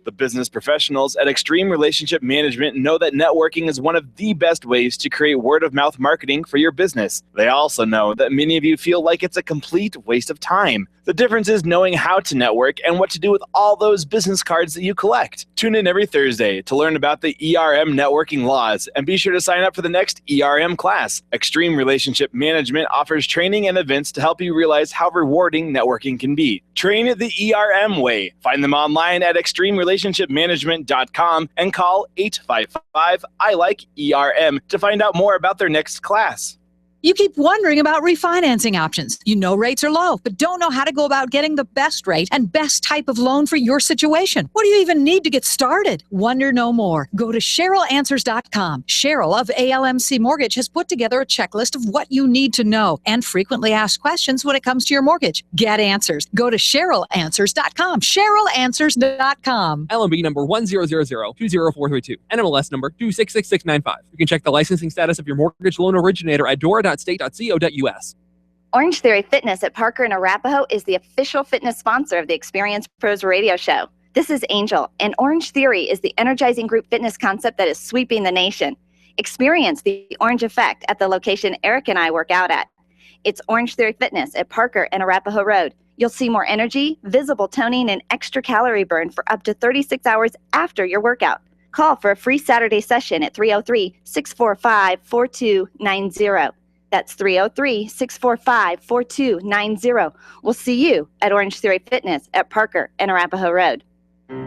The business professionals at Extreme Relationship Management know that networking is one of the best ways to create word-of-mouth marketing for your business. They also know that many of you feel like it's a complete waste of time. The difference is knowing how to network and what to do with all those business cards that you collect. Tune in every Thursday to learn about the ERM networking laws, and be sure to sign up for the next ERM class. Extreme Relationship Management offers training and events to help you realize how rewarding networking can be. Train it the ERM way. Find them online at extremerelationshipmanagement.com and call 855-I-LIKE-ERM to find out more about their next class. You keep wondering about refinancing options. You know rates are low, but don't know how to go about getting the best rate and best type of loan for your situation. What do you even need to get started? Wonder no more. Go to CherylAnswers.com. Cheryl of ALMC Mortgage has put together a checklist of what you need to know and frequently asked questions when it comes to your mortgage. Get answers. Go to CherylAnswers.com. CherylAnswers.com. LMB number 100020432. NMLS number 266695. You can check the licensing status of your mortgage loan originator at dora.state.co.us. Orange Theory Fitness at Parker and Arapahoe is the official fitness sponsor of the Experience Pros radio show. This is Angel, and Orange Theory is the energizing group fitness concept that is sweeping the nation. Experience the orange effect at the location Eric and I work out at. It's Orange Theory Fitness at Parker and Arapahoe Road. You'll see more energy, visible toning, and extra calorie burn for up to 36 hours after your workout. Call for a free Saturday session at 303-645-4290. That's 303-645-4290. We'll see you at Orange Theory Fitness at Parker and Arapahoe Road.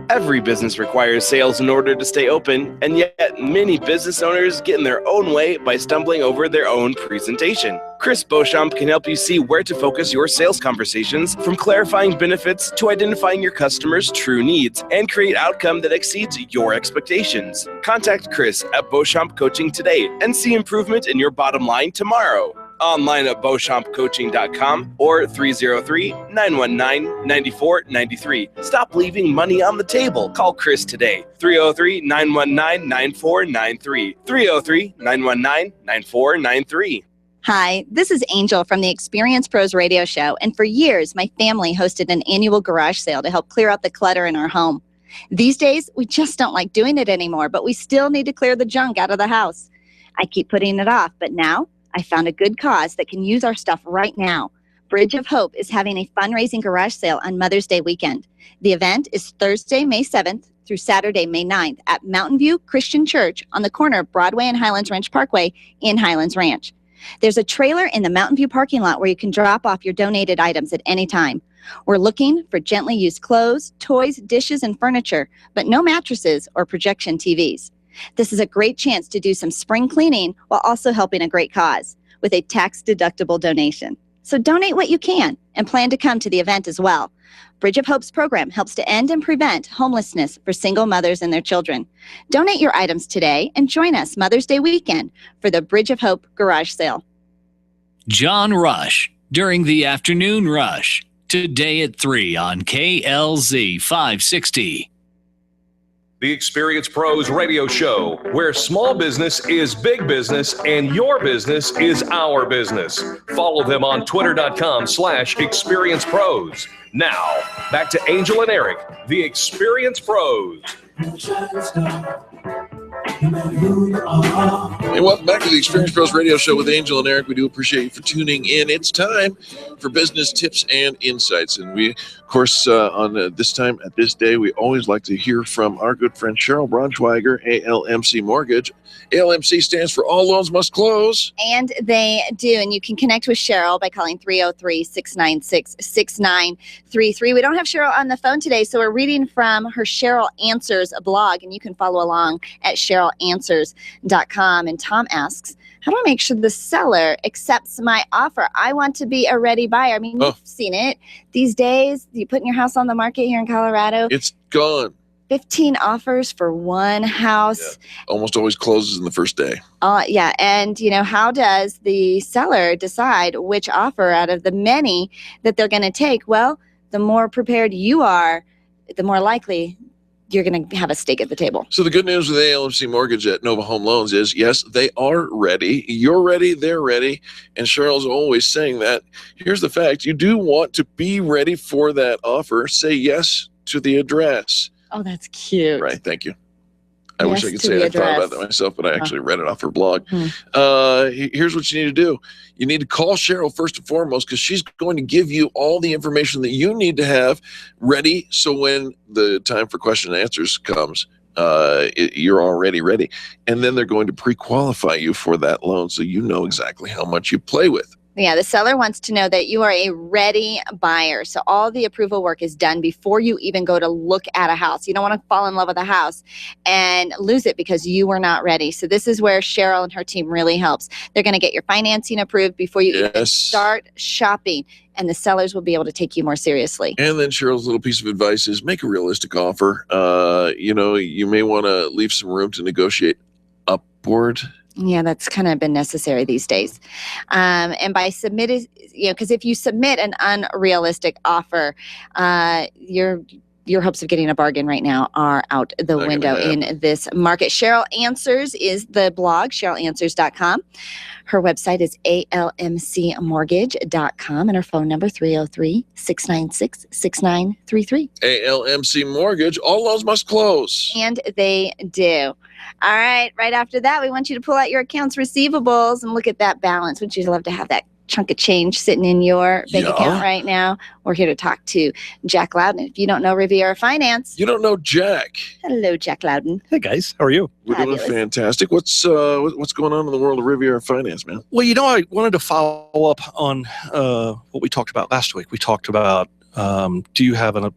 Every business requires sales in order to stay open, and yet many business owners get in their own way by stumbling over their own presentation. Chris Beauchamp can help you see where to focus your sales conversations, from clarifying benefits to identifying your customers' true needs, and create outcome that exceeds your expectations. Contact Chris at Beauchamp Coaching today and see improvement in your bottom line tomorrow. Online at beauchampcoaching.com or 303-919-9493. Stop leaving money on the table. Call Chris today. 303-919-9493. 303-919-9493. Hi, this is Angel from the Experience Pros radio show, and for years, my family hosted an annual garage sale to help clear out the clutter in our home. These days, we just don't like doing it anymore, but we still need to clear the junk out of the house. I keep putting it off, but now I found a good cause that can use our stuff right now. Bridge of Hope is having a fundraising garage sale on Mother's Day weekend. The event is Thursday, May 7th through Saturday, May 9th at Mountain View Christian Church on the corner of Broadway and Highlands Ranch Parkway in Highlands Ranch. There's a trailer in the Mountain View parking lot where you can drop off your donated items at any time. We're looking for gently used clothes, toys, dishes, and furniture, but no mattresses or projection TVs. This is a great chance to do some spring cleaning while also helping a great cause with a tax-deductible donation. So donate what you can and plan to come to the event as well. Bridge of Hope's program helps to end and prevent homelessness for single mothers and their children. Donate your items today and join us Mother's Day weekend for the Bridge of Hope garage sale. John Rush during the afternoon rush. Today at 3 on KLZ 560. The Experience Pros radio show, where small business is big business and your business is our business. Follow them on twitter.com/experiencepros. Now, back to Angel and Eric, the Experience Pros. Hey, welcome back to the Experience Pros Radio Show with Angel and Eric. We do appreciate you for tuning in. It's time for business tips and insights. And we, of course, this time at this day, we always like to hear from our good friend Cheryl Braunschweiger, ALMC Mortgage. ALMC stands for All Loans Must Close. And they do. And you can connect with Cheryl by calling 303-696-6933. We don't have Cheryl on the phone today, so we're reading from her Cheryl Answers blog, and you can follow along at CherylAnswers.com. And Tom asks, how do I make sure the seller accepts my offer? I want to be a ready buyer. I mean, you've seen it. These days, you put your house on the market here in Colorado. It's gone. 15 offers for one house. Yeah. Almost always closes in the first day. Yeah. And, how does the seller decide which offer out of the many that they're going to take? Well, the more prepared you are, the more likely you're going to have a stake at the table. So the good news with ALMC Mortgage at Nova Home Loans is, yes, they are ready. You're ready. They're ready. And Cheryl's always saying that. Here's the fact. You do want to be ready for that offer. Say yes to the address. Oh, that's cute. Right. Thank you. I wish I could say I thought about that myself, but I actually read it off her blog. Here's what you need to do. You need to call Cheryl first and foremost, because she's going to give you all the information that you need to have ready. So when the time for question and answers comes, you're already ready. And then they're going to pre-qualify you for that loan, so you know exactly how much you play with. Yeah, the seller wants to know that you are a ready buyer. So all the approval work is done before you even go to look at a house. You don't want to fall in love with a house and lose it because you were not ready. So this is where Cheryl and her team really helps. They're going to get your financing approved before you even start shopping, and the sellers will be able to take you more seriously. And then Cheryl's little piece of advice is make a realistic offer. You may want to leave some room to negotiate upward. Yeah, that's kind of been necessary these days. And by submitting, because if you submit an unrealistic offer, your hopes of getting a bargain right now are out the window in this market. Cheryl Answers is the blog, CherylAnswers.com. Her website is ALMCmortgage.com, and her phone number 303-696-6933. ALMC Mortgage, all loans must close. And they do. All right, right after that, we want you to pull out your accounts receivables and look at that balance. Wouldn't you love to have that chunk of change sitting in your bank account right now? We're here to talk to Jack Loudon. If you don't know Riviera Finance. You don't know Jack. Hello, Jack Loudon. Hey, guys. How are you? We're doing fantastic. What's going on in the world of Riviera Finance, man? Well, I wanted to follow up on what we talked about last week. We talked about do you have a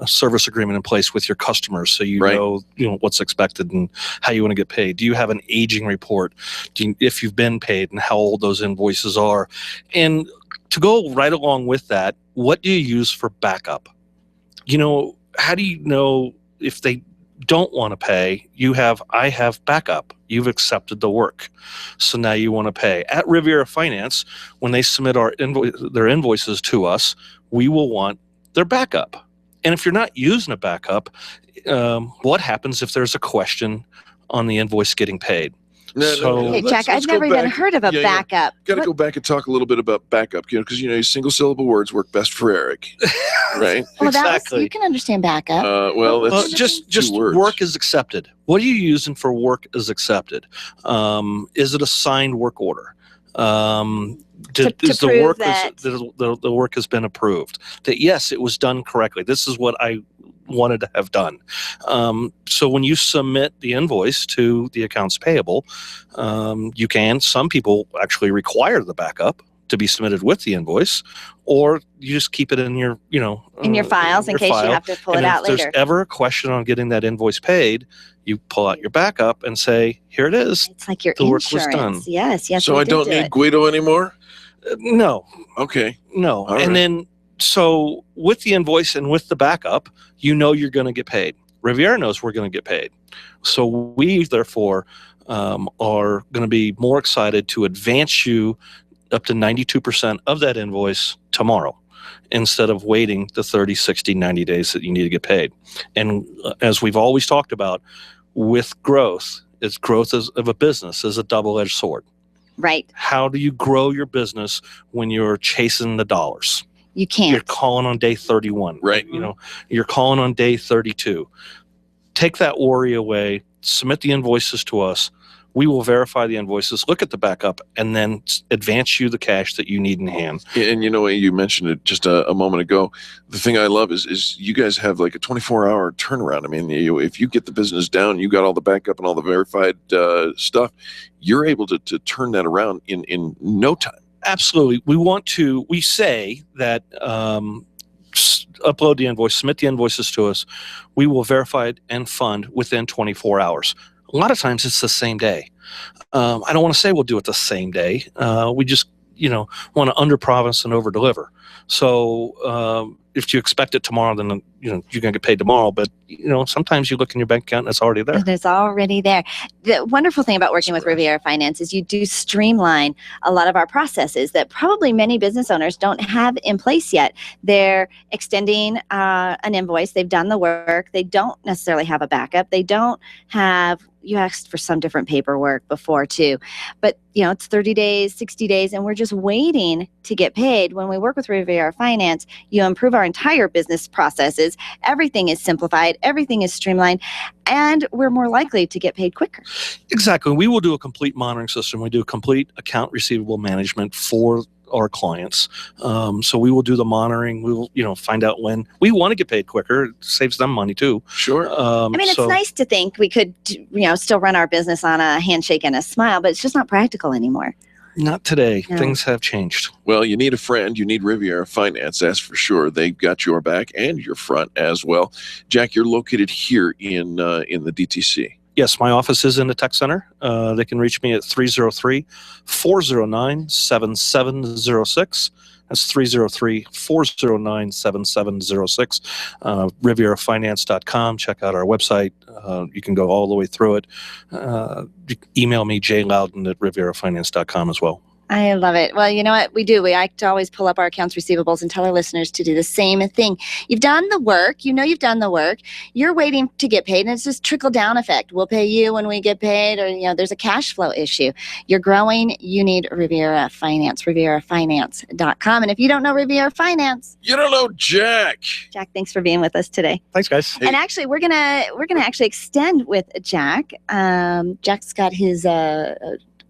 service agreement in place with your customers so you know what's expected and how you want to get paid? Do you have an aging report? If you've been paid and how old those invoices are? And to go right along with that, what do you use for backup? How do you know if they don't want to pay? I have backup. You've accepted the work. So now you want to pay. At Riviera Finance, when they submit their invoices to us, we will want their backup. And if you're not using a backup, what happens if there's a question on the invoice getting paid? Hey, Jack, I've never even heard of a backup. Got to go back and talk a little bit about backup, because single syllable words work best for Eric, right? Well, exactly. You can understand backup. That's just work is accepted. What are you using for work is accepted? Is it a signed work order? The work has been approved? That yes, it was done correctly. This is what I wanted to have done. So when you submit the invoice to the accounts payable, some people actually require the backup to be submitted with the invoice, or you just keep it in your, in your files in case you have to pull it out later. If there's ever a question on getting that invoice paid, you pull out your backup and say, here it is. It's like your insurance. The work was done. Yes. So I don't need Guido anymore? No. Okay. No. And then, so with the invoice and with the backup, you're going to get paid. Riviera knows we're going to get paid. So we, therefore, are going to be more excited to advance you up to 92% of that invoice tomorrow, instead of waiting the 30, 60, 90 days that you need to get paid. And as we've always talked about, with growth of a business is a double-edged sword. Right. How do you grow your business when you're chasing the dollars? You can't. You're calling on day 31. Right. You're calling on day 32. Take that worry away. Submit the invoices to us. We will verify the invoices, look at the backup, and then advance you the cash that you need in hand. And you mentioned it just a moment ago. The thing I love is you guys have like a 24-hour turnaround. I mean, if you get the business down, you got all the backup and all the verified stuff, you're able to turn that around in no time. Absolutely. We say that upload the invoice, submit the invoices to us. We will verify it and fund within 24 hours. A lot of times it's the same day. I don't want to say we'll do it the same day. We just, want to under-promise and over-deliver. So if you expect it tomorrow, then, you're going to get paid tomorrow. But, sometimes you look in your bank account and it's already there. And it's already there. The wonderful thing about working with Riviera Finance is you do streamline a lot of our processes that probably many business owners don't have in place yet. They're extending an invoice. They've done the work. They don't necessarily have a backup. They don't have... You asked for some different paperwork before too, but it's 30 days, 60 days, and we're just waiting to get paid. When we work with Riviera Finance, you improve our entire business processes. Everything is simplified, everything is streamlined, and we're more likely to get paid quicker. Exactly. We will do a complete monitoring system. We do complete account receivable management for our clients. So we will do the monitoring. We will, find out when we want to get paid quicker. It saves them money too. Sure. It's nice to think we could, still run our business on a handshake and a smile, but it's just not practical anymore. Not today. No. Things have changed. Well, you need a friend. You need Riviera Finance, that's for sure. They've got your back and your front as well. Jack, you're located here in the DTC. Yes, my office is in the tech center. They can reach me at 303-409-7706. That's 303-409-7706. RivieraFinance.com. Check out our website. You can go all the way through it. Email me, jloudon@RivieraFinance.com as well. I love it. Well, you know what we do? We like to always pull up our accounts receivables and tell our listeners to do the same thing. You've done the work. You've done the work. You're waiting to get paid, and it's just trickle-down effect. We'll pay you when we get paid, or, there's a cash flow issue. You're growing. You need Riviera Finance, RivieraFinance.com. And if you don't know Riviera Finance... You don't know Jack. Jack, thanks for being with us today. Thanks, guys. Hey. And actually, we're gonna actually extend with Jack. Jack's got his...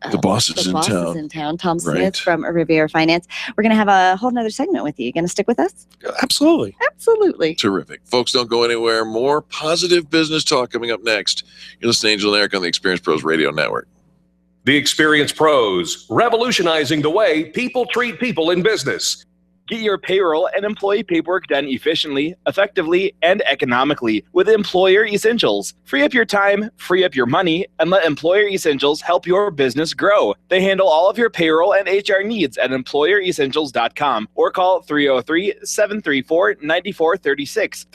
The boss is in town. Tom Smith from Riviera Finance. We're going to have a whole nother segment with you. You going to stick with us? Absolutely. Absolutely. Terrific. Folks, don't go anywhere. More positive business talk coming up next. You're listening to Angel and Eric on the Experience Pros Radio Network. The Experience Pros, revolutionizing the way people treat people in business. Get your payroll and employee paperwork done efficiently, effectively, and economically with Employer Essentials. Free up your time, free up your money, and let Employer Essentials help your business grow. They handle all of your payroll and HR needs at EmployerEssentials.com or call 303-734-9436.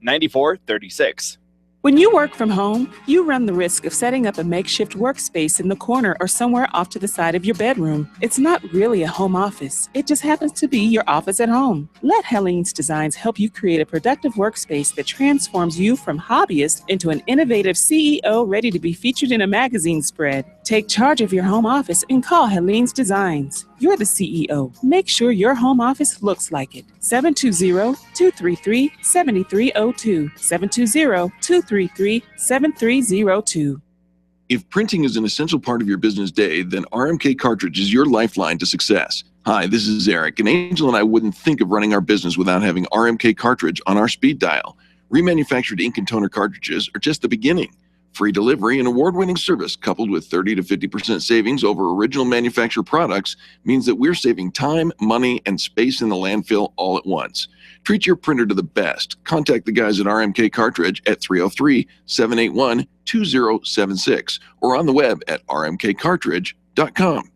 303-734-9436. When you work from home, you run the risk of setting up a makeshift workspace in the corner or somewhere off to the side of your bedroom. It's not really a home office. It just happens to be your office at home. Let Helene's Designs help you create a productive workspace that transforms you from hobbyist into an innovative CEO ready to be featured in a magazine spread. Take charge of your home office and call Helene's Designs. You're the CEO. Make sure your home office looks like it. 720-233-7302. 720-233-7302. If printing is an essential part of your business day, then RMK Cartridge is your lifeline to success. Hi, this is Eric, and Angel and I wouldn't think of running our business without having RMK Cartridge on our speed dial. Remanufactured ink and toner cartridges are just the beginning. Free delivery and award-winning service coupled with 30 to 50% savings over original manufacturer products means that we're saving time, money, and space in the landfill all at once. Treat your printer to the best. Contact the guys at RMK Cartridge at 303-781-2076 or on the web at rmkcartridge.com.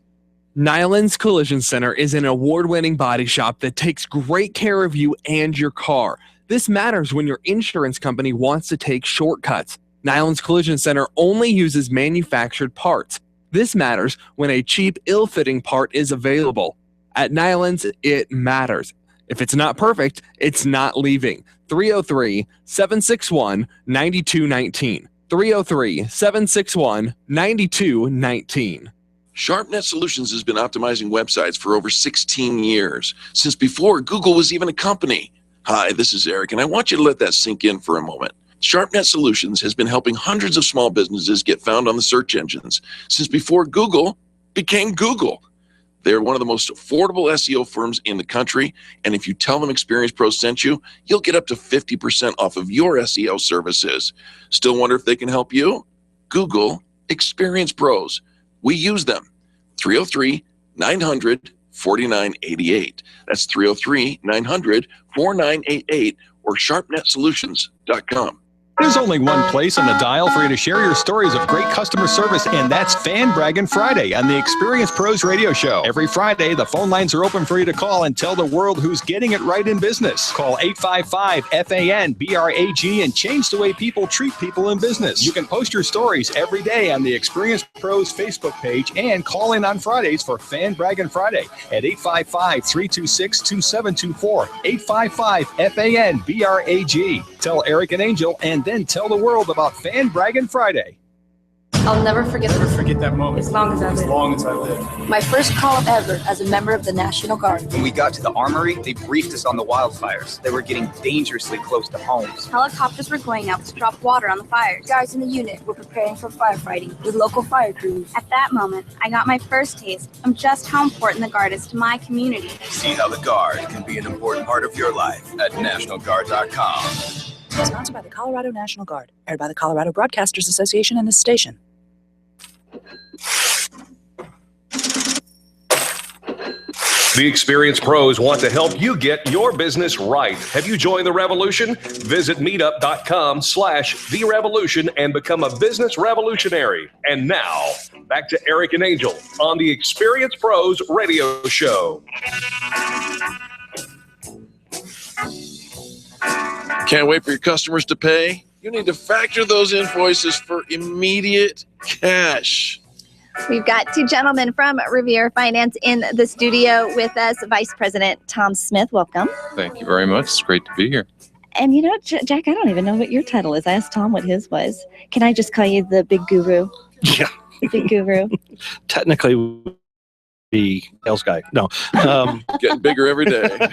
Nyland's Collision Center is an award-winning body shop that takes great care of you and your car. This matters when your insurance company wants to take shortcuts. Nyland's Collision Center only uses manufactured parts. This matters when a cheap, ill-fitting part is available. At Nyland's, it matters. If it's not perfect, it's not leaving. 303-761-9219. 303-761-9219. SharpNet Solutions has been optimizing websites for over 16 years, since before Google was even a company. Hi, this is Eric, and I want you to let that sink in for a moment. SharpNet Solutions has been helping hundreds of small businesses get found on the search engines since before Google became Google. They're one of the most affordable SEO firms in the country, and if you tell them Experience Pros sent you, you'll get up to 50% off of your SEO services. Still wonder if they can help you? Google Experience Pros. We use them. 303-900-4988. That's 303-900-4988 or sharpnetsolutions.com. There's only one place on the dial for you to share your stories of great customer service, and that's Fan Braggin' Friday on the Experience Pros Radio Show. Every Friday, the phone lines are open for you to call and tell the world who's getting it right in business. Call 855-FAN-BRAG and change the way people treat people in business. You can post your stories every day on the Experience Pros Facebook page and call in on Fridays for Fan Braggin' Friday at 855-326-2724. 855-FAN-BRAG. Tell Eric and Angel and then tell the world about Fan Braggin' Friday. I'll never forget that moment. As long as I live. My first call ever as a member of the National Guard. When we got to the armory, they briefed us on the wildfires. They were getting dangerously close to homes. Helicopters were going out to drop water on the fires. Guys in the unit were preparing for firefighting with local fire crews. At that moment, I got my first taste of just how important the Guard is to my community. See how the Guard can be an important part of your life at NationalGuard.com. Sponsored by the Colorado National Guard, aired by the Colorado Broadcasters Association and this station. The Experience Pros want to help you get your business right. Have you joined the revolution? Visit meetup.com/The Revolution and become a business revolutionary. And now, back to Eric and Angel on the Experience Pros Radio Show. Can't wait for your customers to pay? You need to factor those invoices for immediate cash. We've got two gentlemen from Riviera Finance in the studio with us. Vice President Tom Smith, welcome. Thank you very much. It's great to be here. And you know, Jack, I don't even know what your title is. I asked Tom what his was. Can I just call you the big guru? Yeah. The big guru. Technically, the sales guy. No. Getting bigger every day.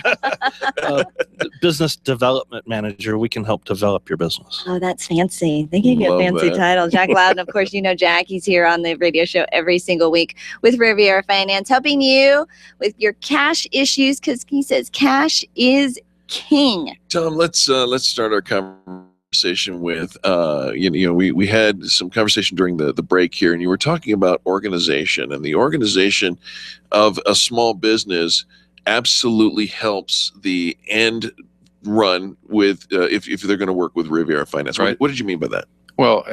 Business development manager. We can help develop your business. Oh, that's fancy. They gave you a fancy title. Jack Loudon, of course, you know Jack. He's here on the radio show every single week with Riviera Finance, helping you with your cash issues because he says cash is king. Tom, let's start our conversation with we had some conversation during the break here, and you were talking about organization and the organization of a small business absolutely helps the end run with if they're going to work with Riviera Finance. Right. What did you mean by that? Well,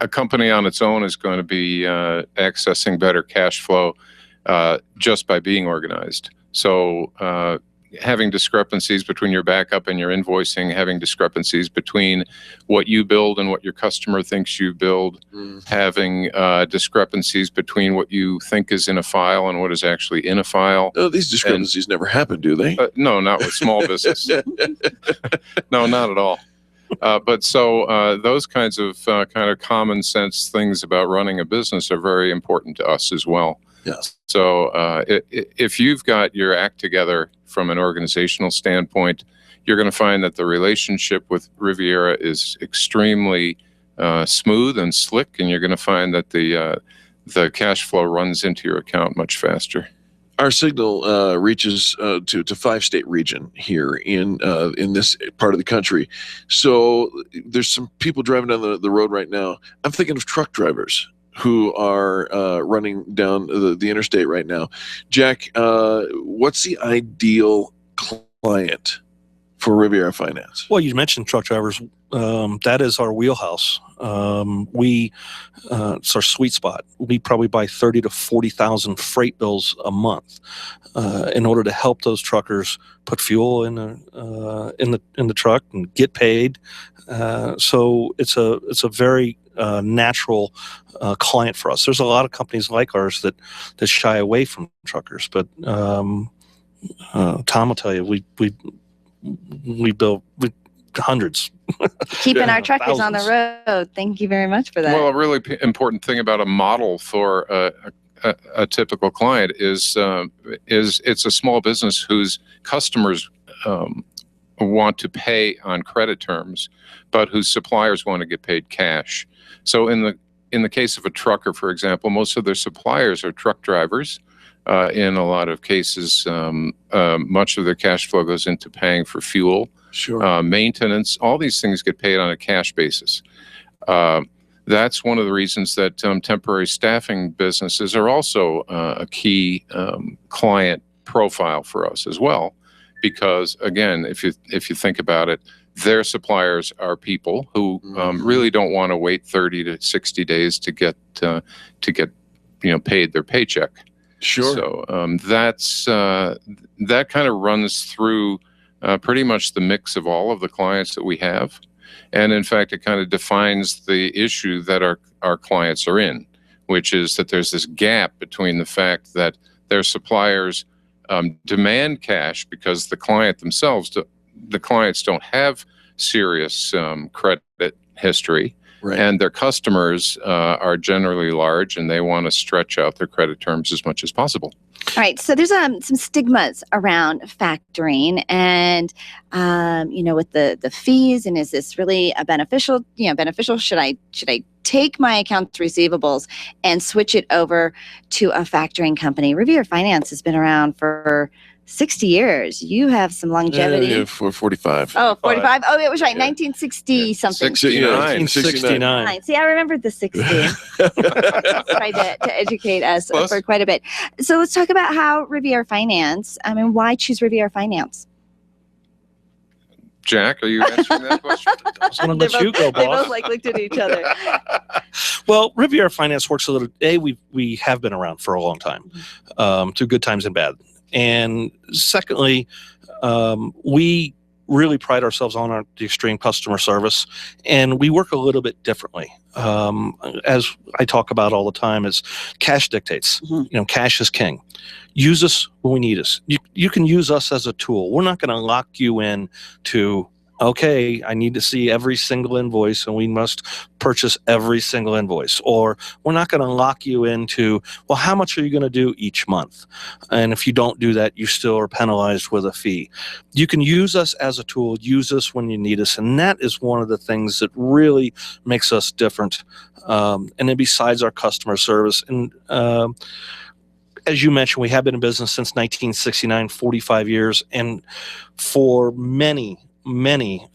a company on its own is going to be accessing better cash flow just by being organized. So having discrepancies between your backup and your invoicing, having discrepancies between what you build and what your customer thinks you build, having discrepancies between what you think is in a file and what is actually in a file. No, these discrepancies never happen, do they? No, not with small business. No, not at all. But so those kinds of kind of common sense things about running a business are very important to us as well. Yes. So if you've got your act together from an organizational standpoint, you're going to find that the relationship with Riviera is extremely smooth and slick, and you're going to find that the cash flow runs into your account much faster. Our signal reaches to 5-state region here in this part of the country. So there's some people driving down the road right now. I'm thinking of truck drivers who are running down the interstate right now. Jack, what's the ideal client for Riviera Finance? Well, you mentioned truck drivers. That is our wheelhouse. It's our sweet spot. We probably buy 30 to 40,000 freight bills a month in order to help those truckers put fuel in the truck and get paid. So it's a very natural client for us. There's a lot of companies like ours that shy away from truckers, but Tom will tell you, we build hundreds. Keeping our truckers on the road. Thank you very much for that. Well, a really important thing about a model for a typical client is it's a small business whose customers want to pay on credit terms, but whose suppliers want to get paid cash. So in the case of a trucker, for example, most of their suppliers are truck drivers. In a lot of cases, much of their cash flow goes into paying for fuel, maintenance. All these things get paid on a cash basis. That's one of the reasons that temporary staffing businesses are also a key client profile for us as well. Because again, if you think about it, their suppliers are people who really don't want to wait 30 to 60 days to get paid their paycheck. Sure. So that kind of runs through pretty much the mix of all of the clients that we have, and in fact, it kind of defines the issue that our clients are in, which is that there's this gap between the fact that their suppliers demand cash because the clients don't have serious credit history. Right. And their customers are generally large, and they want to stretch out their credit terms as much as possible. All right, so there's some stigmas around factoring, and with the fees, and is this really a beneficial? Should I take my accounts receivables and switch it over to a factoring company? Riviera Finance has been around for 60 years. You have some longevity. Yeah, for 45. Oh, 45. Oh, it was right. 1960 something. 1969. See, I remembered the 60. Tried to educate us for quite a bit. So let's talk about how Riviera Finance, why choose Riviera Finance? Jack, are you answering that question? I was going to let you go, boss. They both looked at each other. Well, Riviera Finance works a little. We have been around for a long time, through good times and bad. And secondly, we really pride ourselves on the extreme customer service, and we work a little bit differently. As I talk about all the time, is cash dictates. Cash is king. Use us when we need us. You can use us as a tool. We're not going to lock you in to, okay, I need to see every single invoice and we must purchase every single invoice. Or we're not going to lock you into, well, how much are you going to do each month? And if you don't do that, you still are penalized with a fee. You can use us as a tool, use us when you need us. And that is one of the things that really makes us different. And then besides our customer service, and as you mentioned, we have been in business since 1969, 45 years. And for many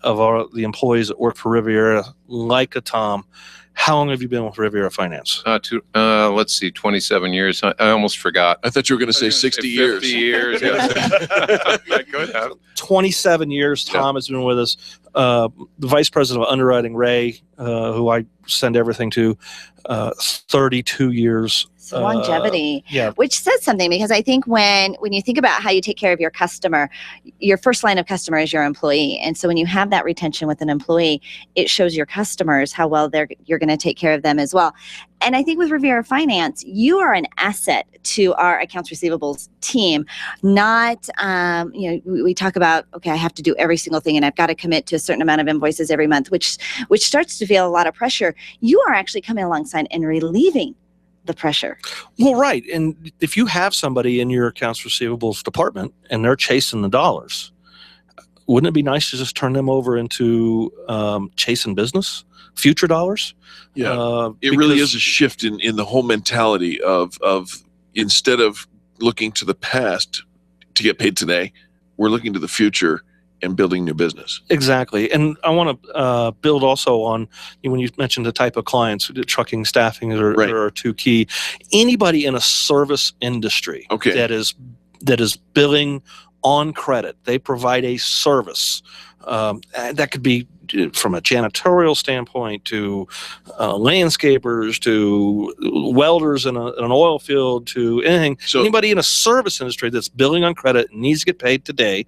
of the employees that work for Riviera, like a Tom, How long have you been with Riviera Finance? Let's see, 27 years. I almost forgot. I thought you were going to say 60 years. 50 years. Yes. I could have. 27 years. Tom has been with us. The Vice President of Underwriting, Ray, who I send everything to, 32 years. Longevity, yeah. Which says something, because I think when you think about how you take care of your customer, your first line of customer is your employee. And so when you have that retention with an employee, it shows your customers how well you're going to take care of them as well. And I think with Riviera Finance, you are an asset to our accounts receivables team. Not, we talk about, okay, I have to do every single thing and I've got to commit to a certain amount of invoices every month, which starts to feel a lot of pressure. You are actually coming alongside and relieving the pressure. Well, right. And if you have somebody in your accounts receivables department and they're chasing the dollars, wouldn't it be nice to just turn them over into chasing business, future dollars? Yeah, it really is a shift in the whole mentality of instead of looking to the past to get paid today, we're looking to the future and building new business. Exactly. And I want to build also on, when you mentioned the type of clients, trucking, staffing are two key. Anybody in a service industry that is billing on credit, they provide a service. That could be from a janitorial standpoint to landscapers to welders in an oil field to anything. So anybody in a service industry that's billing on credit and needs to get paid today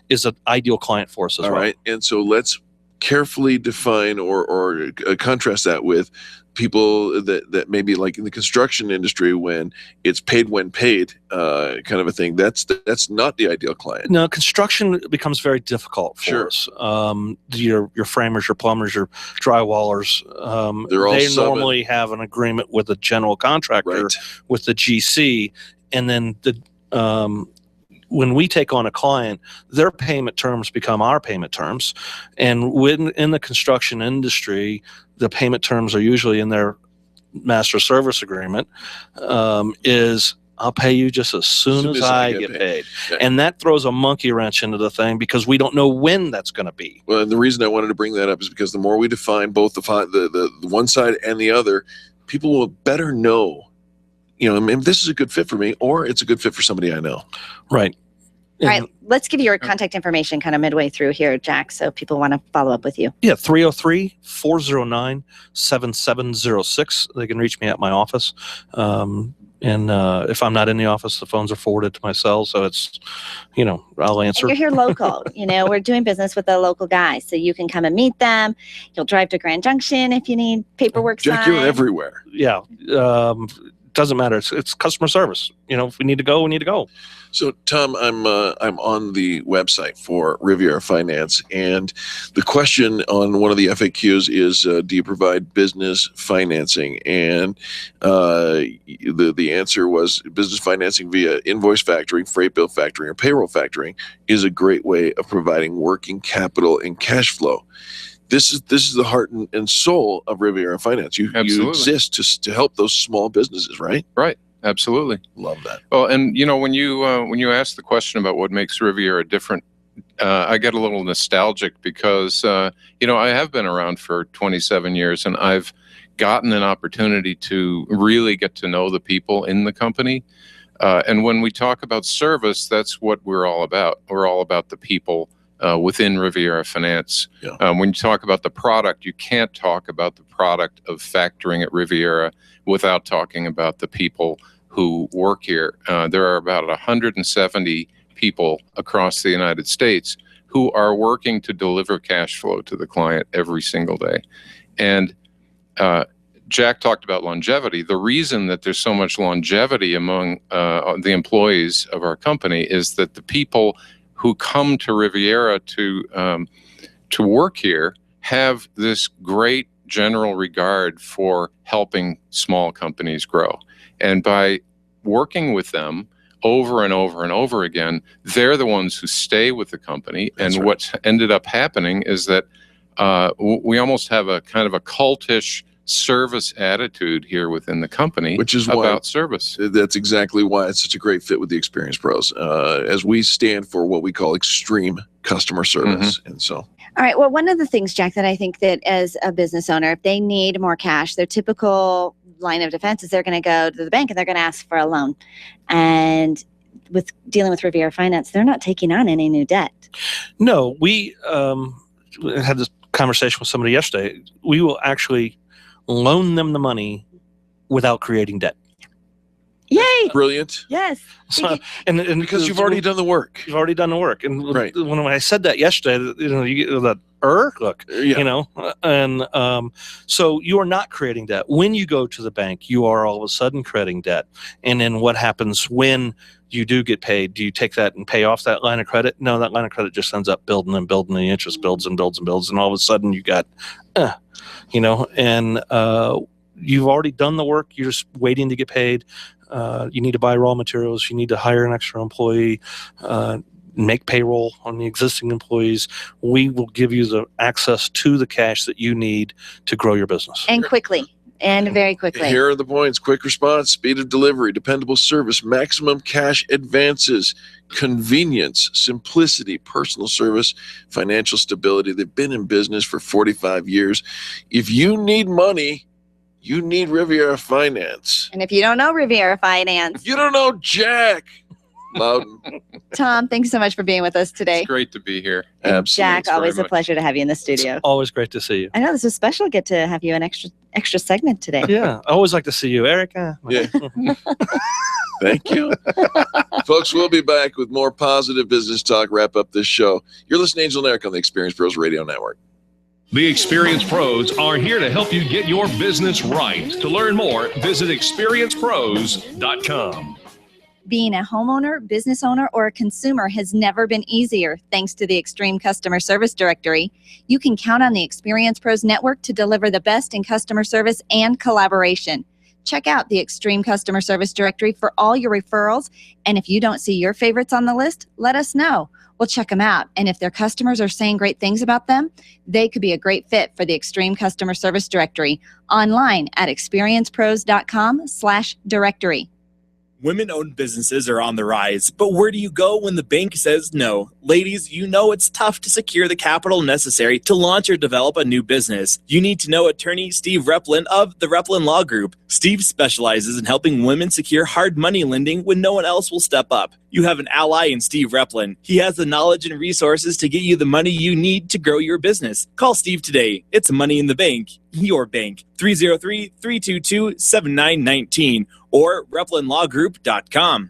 is an ideal client for us as well. All right. And so let's carefully define or contrast that with people that maybe like in the construction industry when it's paid when paid kind of a thing. That's not the ideal client. No, construction becomes very difficult for us. Your framers, your plumbers, your drywallers, they normally have an agreement with a general contractor, with the GC, and then when we take on a client, their payment terms become our payment terms. And in the construction industry, the payment terms are usually in their master service agreement, is I'll pay you just as soon as I get paid. Yeah. And that throws a monkey wrench into the thing because we don't know when that's going to be. Well, and the reason I wanted to bring that up is because the more we define both the one side and the other, people will better know, maybe this is a good fit for me or it's a good fit for somebody I know. Right. All right, let's give you your contact information kind of midway through here, Jack, so people want to follow up with you. Yeah, 303-409-7706. They can reach me at my office. And if I'm not in the office, the phones are forwarded to my cell, so it's, I'll answer. And you're here local. We're doing business with a local guy, so you can come and meet them. You'll drive to Grand Junction if you need paperwork signed. Jack, you're everywhere. Yeah. Doesn't matter. It's customer service. If we need to go, we need to go. So, Tom, I'm on the website for Riviera Finance, and the question on one of the FAQs is, do you provide business financing? And the answer was business financing via invoice factoring, freight bill factoring, or payroll factoring is a great way of providing working capital and cash flow. This is the heart and soul of Riviera Finance. You exist to help those small businesses, right? Right. Absolutely. Love that. Well, and when you ask the question about what makes Riviera different, I get a little nostalgic because I have been around for 27 years and I've gotten an opportunity to really get to know the people in the company. And when we talk about service, that's what we're all about. We're all about the people within Riviera Finance. Yeah. When you talk about the product, you can't talk about the product of factoring at Riviera without talking about the people who work here. There are about 170 people across the United States who are working to deliver cash flow to the client every single day. And Jack talked about longevity. The reason that there's so much longevity among the employees of our company is that the people who come to Riviera to work here have this great general regard for helping small companies grow. And by working with them over and over and over again, they're the ones who stay with the company. That's and what's ended up happening is that we almost have a kind of a cultish service attitude here within the company, which is about service. That's exactly why it's such a great fit with the Experience Pros, as we stand for what we call extreme customer service. Mm-hmm. And so All right. Well, one of the things, Jack, that I think that as a business owner, if they need more cash, their typical line of defense is they're going to go to the bank and they're going to ask for a loan. And with dealing with Riviera Finance, they're not taking on any new debt. No, we had this conversation with somebody yesterday. We will actually loan them the money without creating debt. Yay! Brilliant. Yes. So, and because you've already done the work. You've already done the work. And right. when I said that yesterday, you get that look, and so you are not creating debt. When you go to the bank, you are all of a sudden creating debt. And then what happens when you do get paid? Do you take that and pay off that line of credit? No, that line of credit just ends up building and building. The interest builds and builds and builds. And all of a sudden you got, and you've already done the work. You're just waiting to get paid. You need to buy raw materials. You need to hire an extra employee, make payroll on the existing employees. We will give you the access to the cash that you need to grow your business. And quickly. And very quickly. Here are the points: quick response, speed of delivery, dependable service, maximum cash advances, convenience, simplicity, personal service, financial stability. They've been in business for 45 years. If you need money, you need Riviera Finance. And if you don't know Riviera Finance, if you don't know Jack Loudon. Tom, thanks so much for being with us today. It's great to be here. And Jack, always a pleasure to have you in the studio. It's always great to see you. I know this is special. Get to have you an extra segment today. Yeah, I always like to see you, Erica. Yeah. Thank you. Folks, we'll be back with more positive business talk, wrap up this show. You're listening to Angel and Eric on the Experience Pros Radio Network. The Experience Pros are here to help you get your business right. To learn more, visit experiencepros.com. Being a homeowner, business owner, or a consumer has never been easier thanks to the Extreme Customer Service Directory. You can count on the Experience Pros Network to deliver the best in customer service and collaboration. Check out the Extreme Customer Service Directory for all your referrals. And if you don't see your favorites on the list, let us know. We'll check them out. And if their customers are saying great things about them, they could be a great fit for the Extreme Customer Service Directory online at experiencepros.com/directory. Women-owned businesses are on the rise, but where do you go when the bank says no? Ladies, you know it's tough to secure the capital necessary to launch or develop a new business. You need to know attorney Steve Replin of the Replin Law Group. Steve specializes in helping women secure hard money lending when no one else will step up. You have an ally in Steve Replin. He has the knowledge and resources to get you the money you need to grow your business. Call Steve today. It's Money in the Bank, your bank, 303-322-7919 or replinlawgroup.com.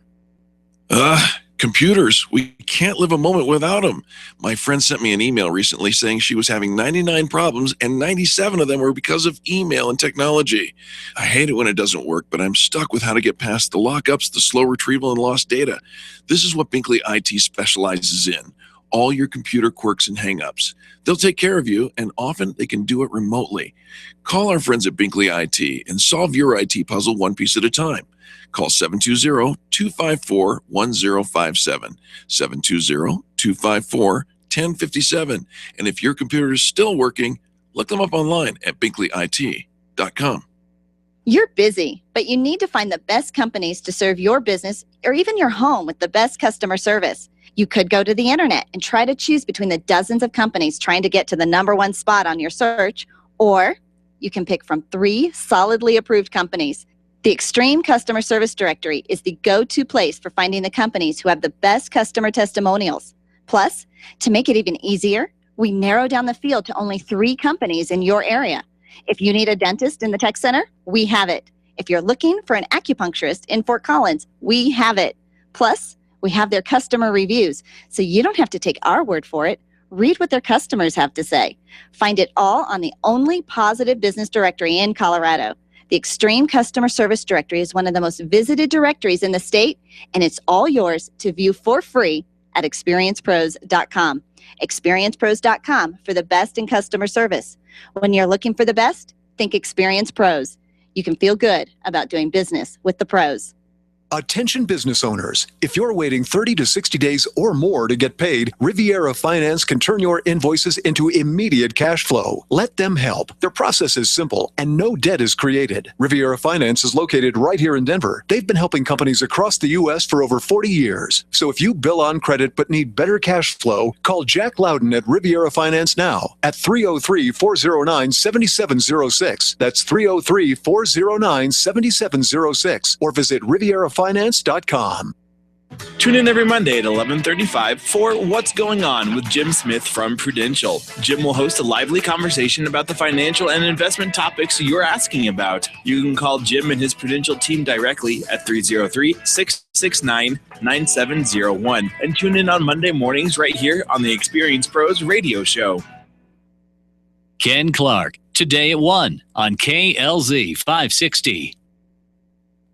Computers. We can't live a moment without them. My friend sent me an email recently saying she was having 99 problems and 97 of them were because of email and technology. I hate it when it doesn't work, but I'm stuck with how to get past the lockups, the slow retrieval, and lost data. This is what Binkley IT specializes in. All your computer quirks and hangups. They'll take care of you, and often they can do it remotely. Call our friends at Binkley IT and solve your IT puzzle one piece at a time. Call 720-254-1057, 720-254-1057. And if your computer is still working, look them up online at binkleyit.com. You're busy, but you need to find the best companies to serve your business or even your home with the best customer service. You could go to the internet and try to choose between the dozens of companies trying to get to the #1 spot on your search, or you can pick from 3 solidly approved companies. The Extreme Customer Service Directory is the go-to place for finding the companies who have the best customer testimonials. Plus, to make it even easier, we narrow down the field to only 3 companies in your area. If you need a dentist in the tech center, we have it. If you're looking for an acupuncturist in Fort Collins, we have it. Plus, we have their customer reviews, so you don't have to take our word for it. Read what their customers have to say. Find it all on the only positive business directory in Colorado. The Extreme Customer Service Directory is one of the most visited directories in the state, and it's all yours to view for free at experiencepros.com. Experiencepros.com for the best in customer service. When you're looking for the best, think Experience Pros. You can feel good about doing business with the pros. Attention business owners. If you're waiting 30 to 60 days or more to get paid, Riviera Finance can turn your invoices into immediate cash flow. Let them help. Their process is simple and no debt is created. Riviera Finance is located right here in Denver. They've been helping companies across the U.S. for over 40 years. So if you bill on credit but need better cash flow, call Jack Loudon at Riviera Finance now at 303-409-7706. That's 303-409-7706 or visit RivieraFinance.com. Tune in every Monday at 11:35 for What's Going On with Jim Smith from Prudential. Jim will host a lively conversation about the financial and investment topics you're asking about. You can call Jim and his Prudential team directly at 303-669-9701 and tune in on Monday mornings right here on the Experience Pros radio show. Ken Clark, today at 1 on KLZ 560.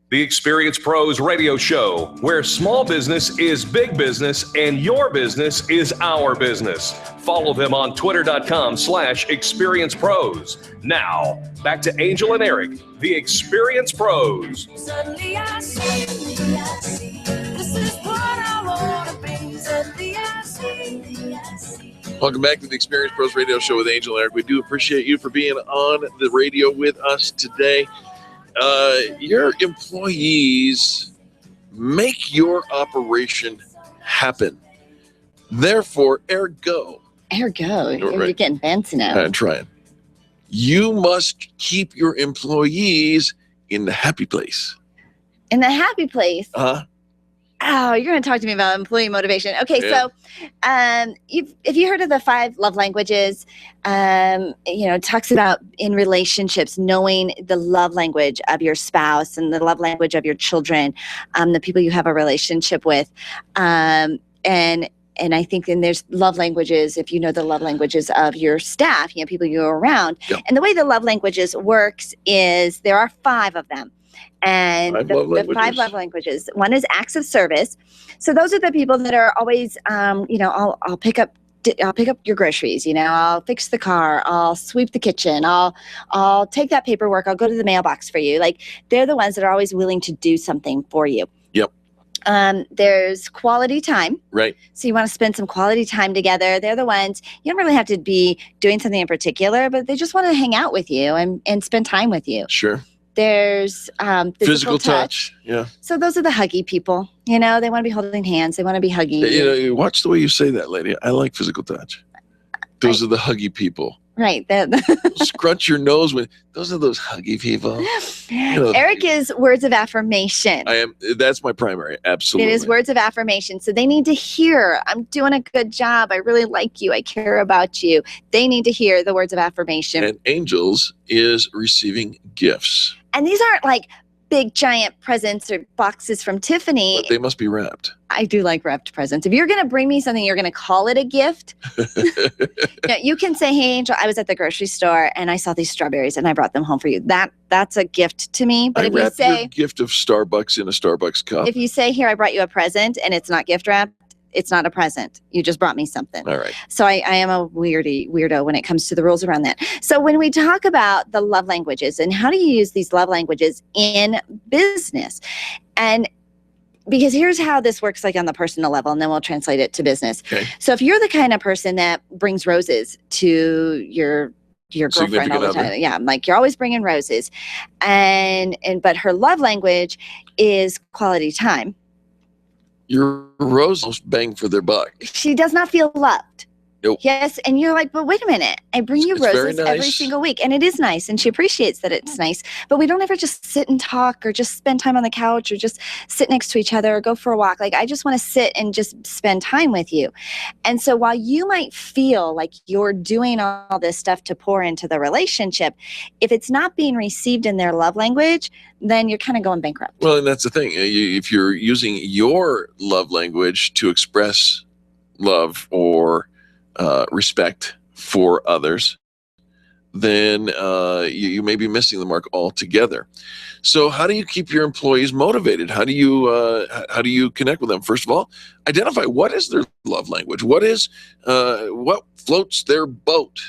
The Experience Pros radio show, where small business is big business and your business is our business. Follow them on twitter.com/experiencepros. Now, back to Angel and Eric, the Experience Pros. Suddenly I see, this is what I want to be. Suddenly I see. Welcome back to the Experience Pros radio show with Angel and Eric. We do appreciate you for being on the radio with us today. Your employees make your operation happen. Therefore, ergo. You're getting fancy now. I'm trying. You must keep your employees in the happy place. In the happy place. Uh-huh. Oh, you're going to talk to me about employee motivation. Okay, Yeah. so if you heard of the 5 love languages, talks about in relationships, knowing the love language of your spouse and the love language of your children, the people you have a relationship with. And I think then there's love languages, if you know the love languages of your staff, people you're around. Yep. And the way the love languages works is there are 5 of them. And the 5 love languages. One is acts of service. So those are the people that are always, I'll pick up your groceries. I'll fix the car. I'll sweep the kitchen. I'll take that paperwork. I'll go to the mailbox for you. Like, they're the ones that are always willing to do something for you. Yep. There's quality time. Right. So you want to spend some quality time together. They're the ones, you don't really have to be doing something in particular, but they just want to hang out with you and spend time with you. Sure. There's physical touch. Yeah. So those are the huggy people. They want to be holding hands. They want to be huggy. Watch the way you say that, lady. I like physical touch. Those are the huggy people. Right. Scrunch your nose with. Those are those huggy people. Eric is words of affirmation. I am. That's my primary. Absolutely. It is words of affirmation. So they need to hear, I'm doing a good job. I really like you. I care about you. They need to hear the words of affirmation. And Angels is receiving gifts. And these aren't like big giant presents or boxes from Tiffany. But they must be wrapped. I do like wrapped presents. If you're going to bring me something, you're going to call it a gift. You can say, hey, Angel, I was at the grocery store and I saw these strawberries and I brought them home for you. That's a gift to me. But if you say your gift of Starbucks in a Starbucks cup. If you say, here, I brought you a present and it's not gift wrapped, it's not a present. You just brought me something. All right. So I am a weirdo when it comes to the rules around that. So when we talk about the love languages and how do you use these love languages in business, and because here's how this works, like on the personal level, and then we'll translate it to business. Okay. So if you're the kind of person that brings roses to your girlfriend all the time, yeah, like you're always bringing roses, but her love language is quality time. Your rose most bang for their buck. She does not feel loved. Nope. Yes, and you're like, but wait a minute. I bring you It's very roses every nice. single week, and it is nice, and she appreciates that it's nice. But we don't ever just sit and talk, or just spend time on the couch, or just sit next to each other, or go for a walk. Like, I just want to sit and just spend time with you. And so while you might feel like you're doing all this stuff to pour into the relationship, if it's not being received in their love language, then you're kind of going bankrupt. Well, and that's the thing. If you're using your love language to express love or respect for others, then you may be missing the mark altogether. So how do you keep your employees motivated? How do you connect with them? First of all, identify what is their love language. What floats their boat,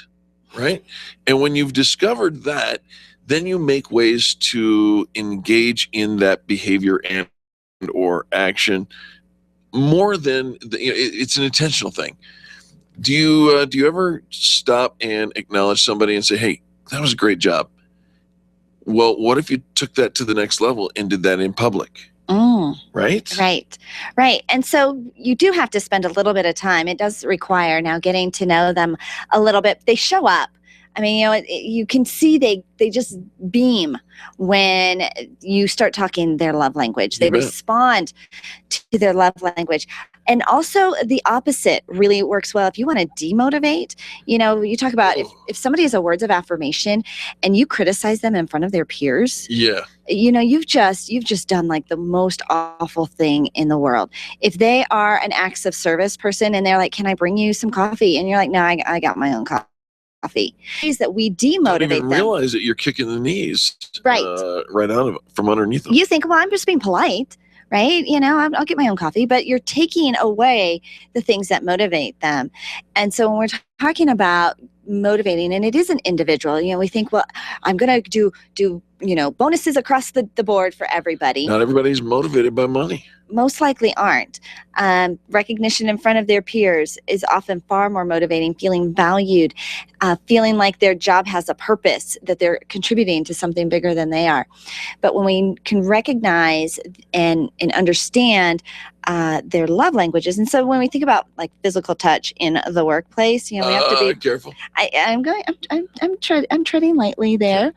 right? And when you've discovered that, then you make ways to engage in that behavior and or action more than it's an intentional thing. Do you ever stop and acknowledge somebody and say, hey, that was a great job? Well, what if you took that to the next level and did that in public? Right? Right. And so you do have to spend a little bit of time. It does require now getting to know them a little bit. They show up. I mean, you can see they just beam when you start talking their love language. They respond to their love language. And also the opposite really works well. If you want to demotivate, you talk about if somebody has a words of affirmation and you criticize them in front of their peers. Yeah. You've just done like the most awful thing in the world. If they are an acts of service person and they're like, can I bring you some coffee? And you're like, no, I got my own coffee. Is that we demotivate Don't even them. realize that you're kicking the knees right out of from underneath them. You think, well, I'm just being polite, right? I'll get my own coffee, but you're taking away the things that motivate them. And so when we're talking about motivating, and it is an individual, we think, well, I'm going to do bonuses across the board for everybody. Not everybody's motivated by money. Most likely aren't. Recognition in front of their peers is often far more motivating, feeling valued, feeling like their job has a purpose, that they're contributing to something bigger than they are. But when we can recognize and understand their love languages, and so when we think about like physical touch in the workplace, we have to be careful. I'm treading lightly there,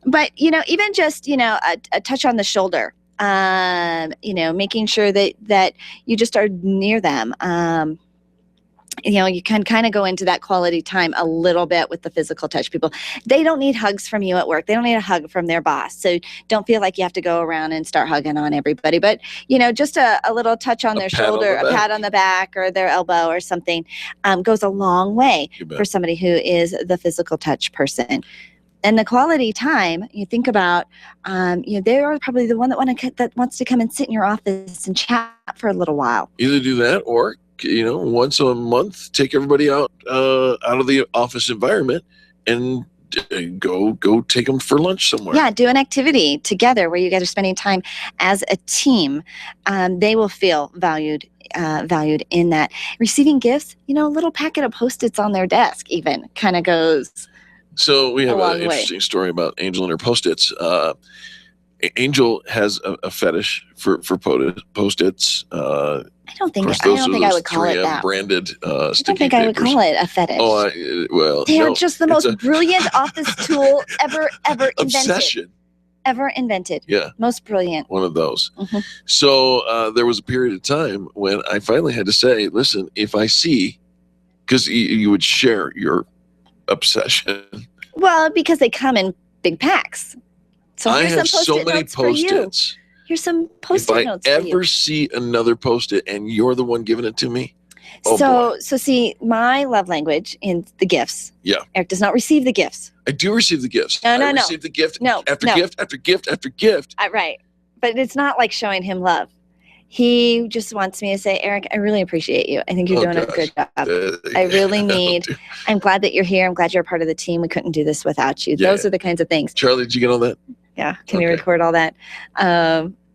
but even just a touch on the shoulder. Making sure that you just are near them. You can kind of go into that quality time a little bit with the physical touch people. They don't need hugs from you at work. They don't need a hug from their boss. So don't feel like you have to go around and start hugging on everybody. But, just a little touch on their shoulder, a pat on the back or their elbow or something goes a long way for somebody who is the physical touch person. And the quality time, you think about, they are probably the one that wants to come and sit in your office and chat for a little while. Either do that or, once a month, take everybody out of the office environment and go take them for lunch somewhere. Yeah, do an activity together where you guys are spending time as a team. They will feel valued in that. Receiving gifts, a little packet of Post-its on their desk even kind of goes. So we have an interesting story about Angel and her Post-its. Angel has a fetish for Post-its. I don't think I would call it that. Branded sticky I don't think I would call it a fetish. They are just the most brilliant office tool ever invented. Obsession. Ever invented. Yeah. Most brilliant. One of those. Mm-hmm. So there was a period of time when I finally had to say, listen, if I see, because you would share your obsession. Well, because they come in big packs. So I here's have some so many Post-its. Here's some Post-it notes for you. If I ever see another Post-it and you're the one giving it to me, so see, my love language in the gifts. Yeah. Eric does not receive the gifts. I do receive the gifts. No. I receive the gift after gift after gift after gift. Right. But it's not like showing him love. He just wants me to say, Eric, I really appreciate you. I think you're doing a good job. I really I'm glad that you're here. I'm glad you're a part of the team. We couldn't do this without you. Yeah. Those are the kinds of things. Charlie, did you get all that? Yeah. Can you record all that?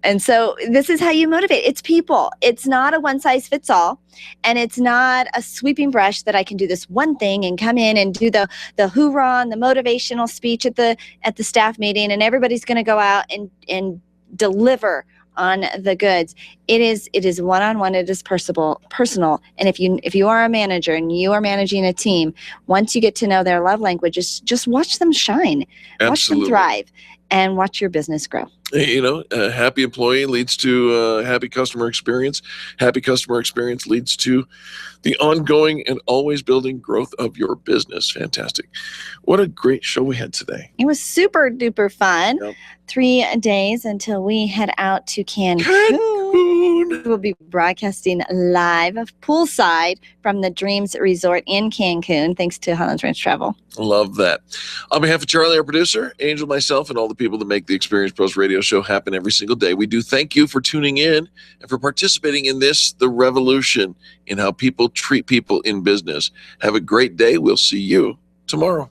And so this is how you motivate. It's people. It's not a one size fits all. And it's not a sweeping brush that I can do this one thing and come in and do the hoorah and the motivational speech at the staff meeting. And everybody's going to go out and deliver on the goods. It is one-on-one. It is personal. And if you are a manager and you are managing a team, once you get to know their love languages, just watch them shine, watch them thrive, and watch your business grow. A happy employee leads to a happy customer experience. Happy customer experience leads to the ongoing and always building growth of your business. Fantastic. What a great show we had today. It was super duper fun. Yep. 3 days until we head out to Cancun. We'll be broadcasting live poolside from the Dreams Resort in Cancun, thanks to Highlands Ranch Travel. Love that. On behalf of Charlie, our producer, Angel, myself, and all the people that make the Experience Pros radio show happen every single day, we do thank you for tuning in and for participating in this, the revolution in how people treat people in business. Have a great day. We'll see you tomorrow.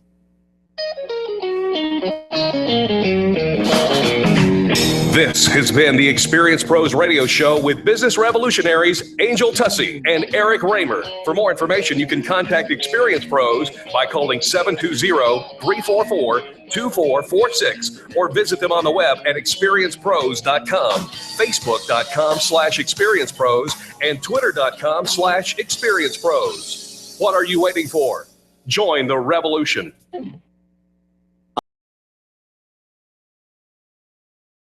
This has been the Experience Pros Radio Show with business revolutionaries Angel Tussey and Eric Raymer. For more information, you can contact Experience Pros by calling 720-344-2446 or visit them on the web at experiencepros.com, facebook.com/experiencepros, and twitter.com/experiencepros. What are you waiting for? Join the revolution.